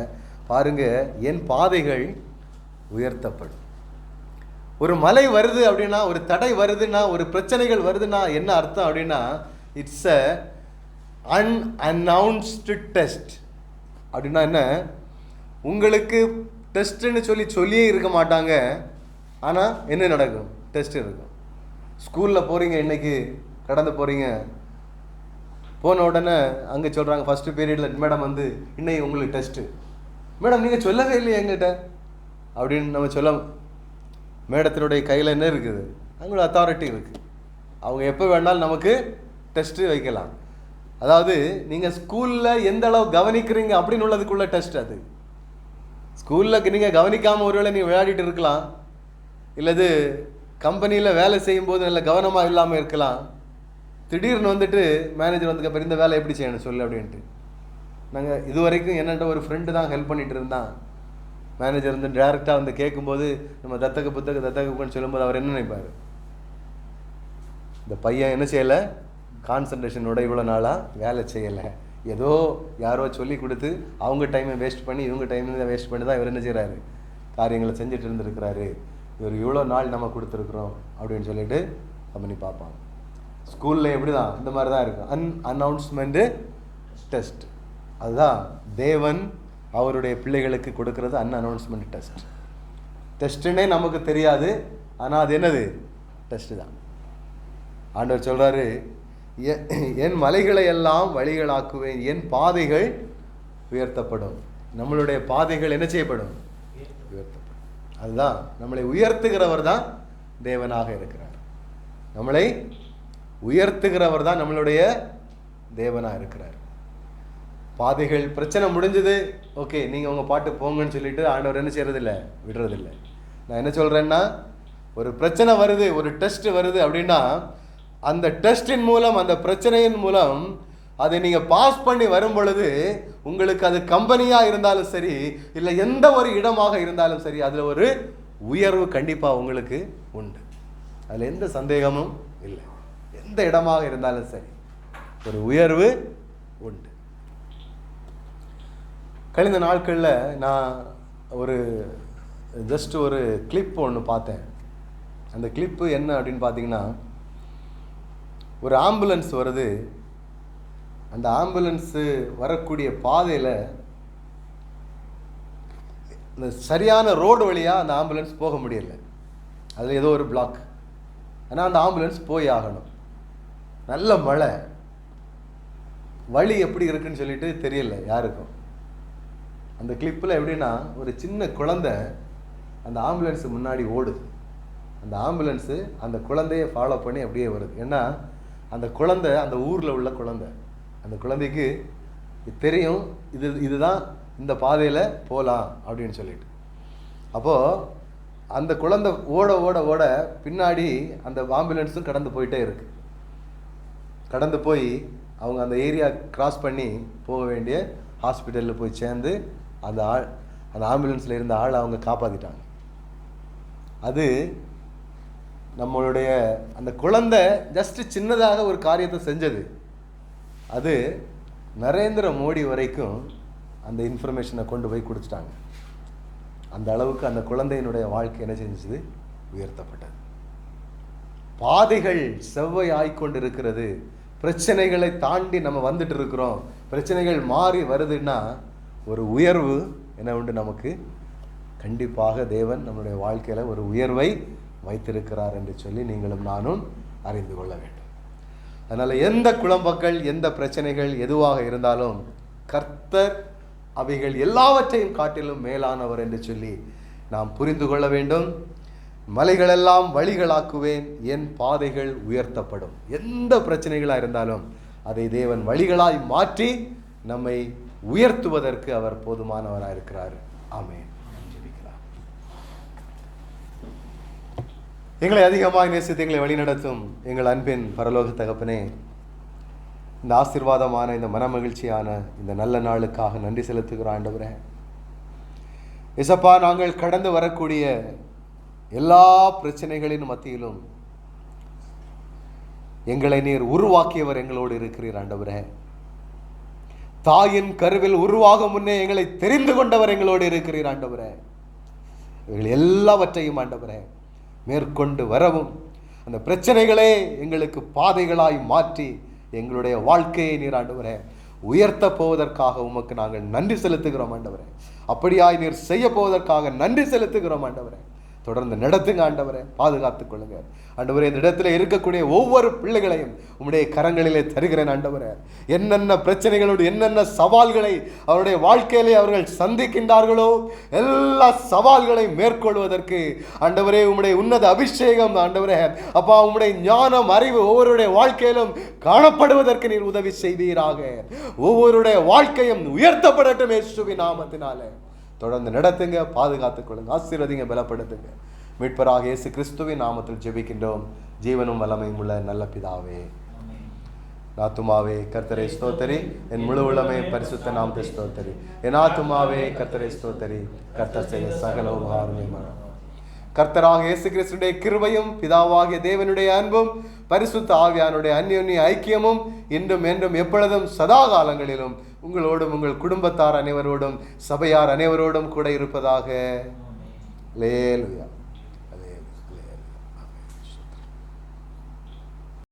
பாருங்க, என் பாதைகள் உயர்த்தப்படும். ஒரு மலை வருது அப்படின்னா, ஒரு தடை வருதுன்னா, ஒரு பிரச்சனைகள் வருதுன்னா என்ன அர்த்தம் அப்படின்னா, இட்ஸ் அ அன்அனௌன்ஸ்டு டெஸ்ட். அப்படின்னா என்ன, உங்களுக்கு டெஸ்ட்டுன்னு சொல்லியே இருக்க மாட்டாங்க. ஆனால் என்ன நடக்கும், டெஸ்ட் இருக்கும். ஸ்கூலில் போகிறீங்க, இன்னைக்கு கடந்து போகிறீங்க, போன உடனே அங்கே சொல்கிறாங்க ஃபஸ்ட்டு பீரியடில், மேடம் வந்து இன்னைக்கு உங்களுக்கு டெஸ்ட்டு. மேடம் நீங்கள் சொல்லவே இல்லையே எங்கிட்ட அப்படின்னு நம்ம சொல்ல, மேடத்தினுடைய கையில் என்ன இருக்குது, அவங்களோட அத்தாரிட்டி இருக்குது. அவங்க எப்போ வேணாலும் நமக்கு டெஸ்ட்டு வைக்கலாம். அதாவது நீங்கள் ஸ்கூலில் எந்த அளவு கவனிக்கிறீங்க அப்படின்னு உள்ளதுக்குள்ள டெஸ்ட். அது ஸ்கூலில் நீங்கள் கவனிக்காமல் ஒருவேளை நீங்கள் விளையாடிட்டு இருக்கலாம், இல்லது கம்பெனியில் வேலை செய்யும்போது நல்ல கவனமாக இல்லாமல் இருக்கலாம். திடீர்னு வந்துட்டு மேனேஜர் வந்ததுக்கப்புறம் இந்த வேலை எப்படி செய்யணும் சொல்லு அப்படின்ட்டு. நாங்கள் இது வரைக்கும் என்னென்ன ஒரு ஃப்ரெண்டு தான் ஹெல்ப் பண்ணிகிட்டு இருந்தான். மேனேஜர் வந்து டேரெக்டாக வந்து கேட்கும்போது நம்ம தத்தகுன்னு சொல்லும்போது அவர் என்ன நினைப்பார், இந்த பையன் என்ன செய்யலை, கான்சன்ட்ரேஷனோட இவ்வளோ நாளாக வேலை செய்யலை, ஏதோ யாரோ சொல்லி கொடுத்து அவங்க டைமை வேஸ்ட் பண்ணி இவங்க டைமை வேஸ்ட் பண்ணி தான் இவர் என்ன செய்கிறாரு, காரியங்களை செஞ்சுட்டு இருந்துருக்கிறாரு. இவர் இவ்வளோ நாள் நம்ம கொடுத்துருக்குறோம் அப்படின்னு சொல்லிட்டு பண்ணி பார்ப்பாங்க. ஸ்கூலில் எப்படி தான் இந்த மாதிரி தான் இருக்கும், அன்அனௌன்ஸ்மெண்ட்டு டெஸ்ட். அதுதான் தேவன் அவருடைய பிள்ளைகளுக்கு கொடுக்கறது, அன்அனௌன்ஸ்மெண்ட் டெஸ்ட். டெஸ்ட்டுன்னே நமக்கு தெரியாது, ஆனால் அது என்னது, டெஸ்ட்டு தான். ஆண்டவர் சொல்கிறாரு, என் மலைகளை எல்லாம் வழிகளாக்குவேன், என் பாதைகள் உயர்த்தப்படும். நம்மளுடைய பாதைகள் என்ன செய்யப்படும்? உயர்த்தப்படும். அதுதான் நம்மளை உயர்த்துகிறவர் தான் தேவனாக இருக்கிறார். நம்மளை உயர்த்துகிறவர் தான் நம்மளுடைய தேவனாக இருக்கிறார். பாதைகள் பிரச்சனை முடிஞ்சது, ஓகே நீங்கள் உங்கள் பாட்டு போங்கன்னு சொல்லிட்டு ஆண்டவர் என்ன செய்யறதில்லை, விடுறதில்லை. நான் என்ன சொல்கிறேன்னா, ஒரு பிரச்சனை வருது, ஒரு டெஸ்ட் வருது அப்படின்னா அந்த டெஸ்டின் மூலம், அந்த பிரச்சனையின் மூலம் அதை நீங்கள் பாஸ் பண்ணி வரும் பொழுது உங்களுக்கு அது கம்பெனியாக இருந்தாலும் சரி, இல்லை எந்த ஒரு இடமாக இருந்தாலும் சரி, அதில் ஒரு உயர்வு கண்டிப்பாக உங்களுக்கு உண்டு. அதில் எந்த சந்தேகமும் இல்லை. எந்த இடமாக இருந்தாலும் சரி ஒரு உயர்வு உண்டு. கழிந்த நாட்களில் நான் ஜஸ்ட் ஒரு கிளிப் ஒன்று பார்த்தேன். அந்த கிளிப்பு என்ன அப்படின்னு பார்த்தீங்கன்னா, ஒரு ஆம்புலன்ஸ் வருது. அந்த ஆம்புலன்ஸு வரக்கூடிய பாதையில் இந்த சரியான ரோடு வழியாக அந்த ஆம்புலன்ஸ் போக முடியலை. அதில் ஏதோ ஒரு பிளாக். ஆனால் அந்த ஆம்புலன்ஸ் போய் ஆகணும். நல்ல மழை, வழி எப்படி இருக்குன்னு சொல்லிட்டு தெரியல யாருக்கும். அந்த கிளிப்பில் எப்படின்னா, ஒரு சின்ன குழந்தை அந்த ஆம்புலன்ஸு முன்னாடி ஓடுது. அந்த ஆம்புலன்ஸு அந்த குழந்தைய ஃபாலோ பண்ணி அப்படியே வருது. ஏன்னா அந்த குழந்தை அந்த ஊரில் உள்ள குழந்தை. அந்த குழந்தைக்கு தெரியும் இதுதான் இந்த பாதையில் போகலாம் அப்படின்னு சொல்லிட்டு. அப்போது அந்த குழந்தை ஓட ஓட ஓட பின்னாடி அந்த ஆம்புலன்ஸும் கடந்து போயிட்டே இருக்கு. கடந்து போய் அவங்க அந்த ஏரியா கிராஸ் பண்ணி போக வேண்டிய ஹாஸ்பிட்டலில் போய் சேர்ந்து அந்த ஆம்புலன்ஸில் இருந்த ஆளை அவங்க காப்பாற்றிட்டாங்க. அது நம்மளுடைய அந்த குழந்தை ஜஸ்ட் சின்னதாக ஒரு காரியத்தை செஞ்சது. அது நரேந்திர மோடி வரைக்கும் அந்த இன்ஃபர்மேஷனை கொண்டு போய் கொடுத்துட்டாங்க. அந்த அளவுக்கு அந்த குழந்தையினுடைய வாழ்க்கை என்ன செஞ்சது, உயர்த்தப்பட்டது. பாதைகள் செவ்வையாய்கொண்டு இருக்கிறது. பிரச்சனைகளை தாண்டி நம்ம வந்துட்டு இருக்கிறோம். பிரச்சனைகள் மாறி வருதுன்னா ஒரு உயர்வு என்ன உண்டு நமக்கு. கண்டிப்பாக தேவன் நம்முடைய வாழ்க்கையில் ஒரு உயர்வை வைத்திருக்கிறார் என்று சொல்லி நீங்களும் நானும் அறிந்து கொள்ள வேண்டும். அதனால் எந்த குழப்பங்கள், எந்த பிரச்சனைகள் எதுவாக இருந்தாலும் கர்த்தர் அவைகள் எல்லாவற்றையும் காட்டிலும் மேலானவர் என்று சொல்லி நாம் புரிந்து கொள்ள வேண்டும். மலைகளெல்லாம் வழிகளாக்குவேன், என் பாதைகள் உயர்த்தப்படும். எந்த பிரச்சனைகளாக இருந்தாலும் அதை தேவன் வழிகளாய் மாற்றி நம்மை உயர்த்துவதற்கு அவர் போதுமானவராக இருக்கிறார். ஆமென். எங்களை அதிகமாக நேசித்து எங்களை வழிநடத்தும் எங்கள் அன்பின் பரலோக தகப்பனே, இந்த ஆசீர்வாதமான இந்த மனமகிழ்ச்சியான இந்த நல்ல நாளுக்காக நன்றி செலுத்துகிறோம் ஆண்டவரே. இசப்பா, நாங்கள் கடந்து வரக்கூடிய எல்லா பிரச்சனைகளின் மத்தியிலும் எங்களை நீர் உருவாக்கியவர் எங்களோடு இருக்கிறீர் ஆண்டவரே. தாயின் கருவில் உருவாகும் முன்னே எங்களை தெரிந்து கொண்டவர் எங்களோடு இருக்கிறீர் ஆண்டவரே. இவைகள் எல்லாவற்றையும் ஆண்டவரே மேற்கொண்டு வரவும், அந்த பிரச்சனைகளே எங்களுக்கு பாதைகளாய் மாற்றி எங்களுடைய வாழ்க்கையை நீர் ஆண்டவரே உயர்த்த போவதற்காக உமக்கு நாங்கள் நன்றி செலுத்துகிறோம் ஆண்டவரே. அப்படியாய் நீர் செய்ய போவதற்காக நன்றி செலுத்துகிறோம் ஆண்டவரே. தொடர்ந்து நடத்துங்க ஆண்டவரே, பாதுகாத்துக் கொள்ளுங்க ஆண்டவரே. இந்த இடத்துல இருக்கக்கூடிய ஒவ்வொரு பிள்ளைகளையும் உம்முடைய கரங்களிலே தருகிறேன் ஆண்டவரே. என்னென்ன பிரச்சனைகளோடு, என்னென்ன சவால்களை அவருடைய வாழ்க்கையிலே அவர்கள் சந்திக்கின்றார்களோ எல்லா சவால்களை மேற்கொள்வதற்கு ஆண்டவரே உம்முடைய உன்னத அபிஷேகம் ஆண்டவரே அப்பா, உம்முடைய ஞானம், அறிவு ஒவ்வொருடைய வாழ்க்கையிலும் காணப்படுவதற்கு நீர் உதவி செய்வீராக. ஒவ்வொருடைய வாழ்க்கையும் உயர்த்தப்படட்டும் இயேசுவின் நாமத்தினாலே. தொடர்ந்து நடத்துங்க, பாதுகாத்துக் கொள்ளுங்க, ஆசீர்வதிங்க, பலப்படுத்துங்க. மீட்பராக இயேசு கிறிஸ்துவின் நாமத்தில் ஜெபிக்கின்றோம் ஜீவனும் வல்லமையும் உள்ள நல்ல பிதாவே. ஆத்துமாவே கர்த்தரை ஸ்தோத்தரி, என் முழு உள்ளமே பரிசுத்த நாமத்தை ஸ்தோத்தரி. என் ஆத்துமாவே கர்த்தரை ஸ்தோத்தரி, கர்த்தர் செய்ய சகல உபகாரமும். கர்த்தராக இயேசு கிறிஸ்துடைய கிருபையும் பிதாவாகிய தேவனுடைய அன்பும் பரிசுத்த ஆவியானுடைய அந்யோன்ய ஐக்கியமும் இன்றும் என்றும் எப்பொழுதும் சதா காலங்களிலும் உங்களோடும் உங்கள் குடும்பத்தார் அனைவரோடும் சபையார் அனைவரோடும் கூட இருப்பதாக. அல்லேலூயா.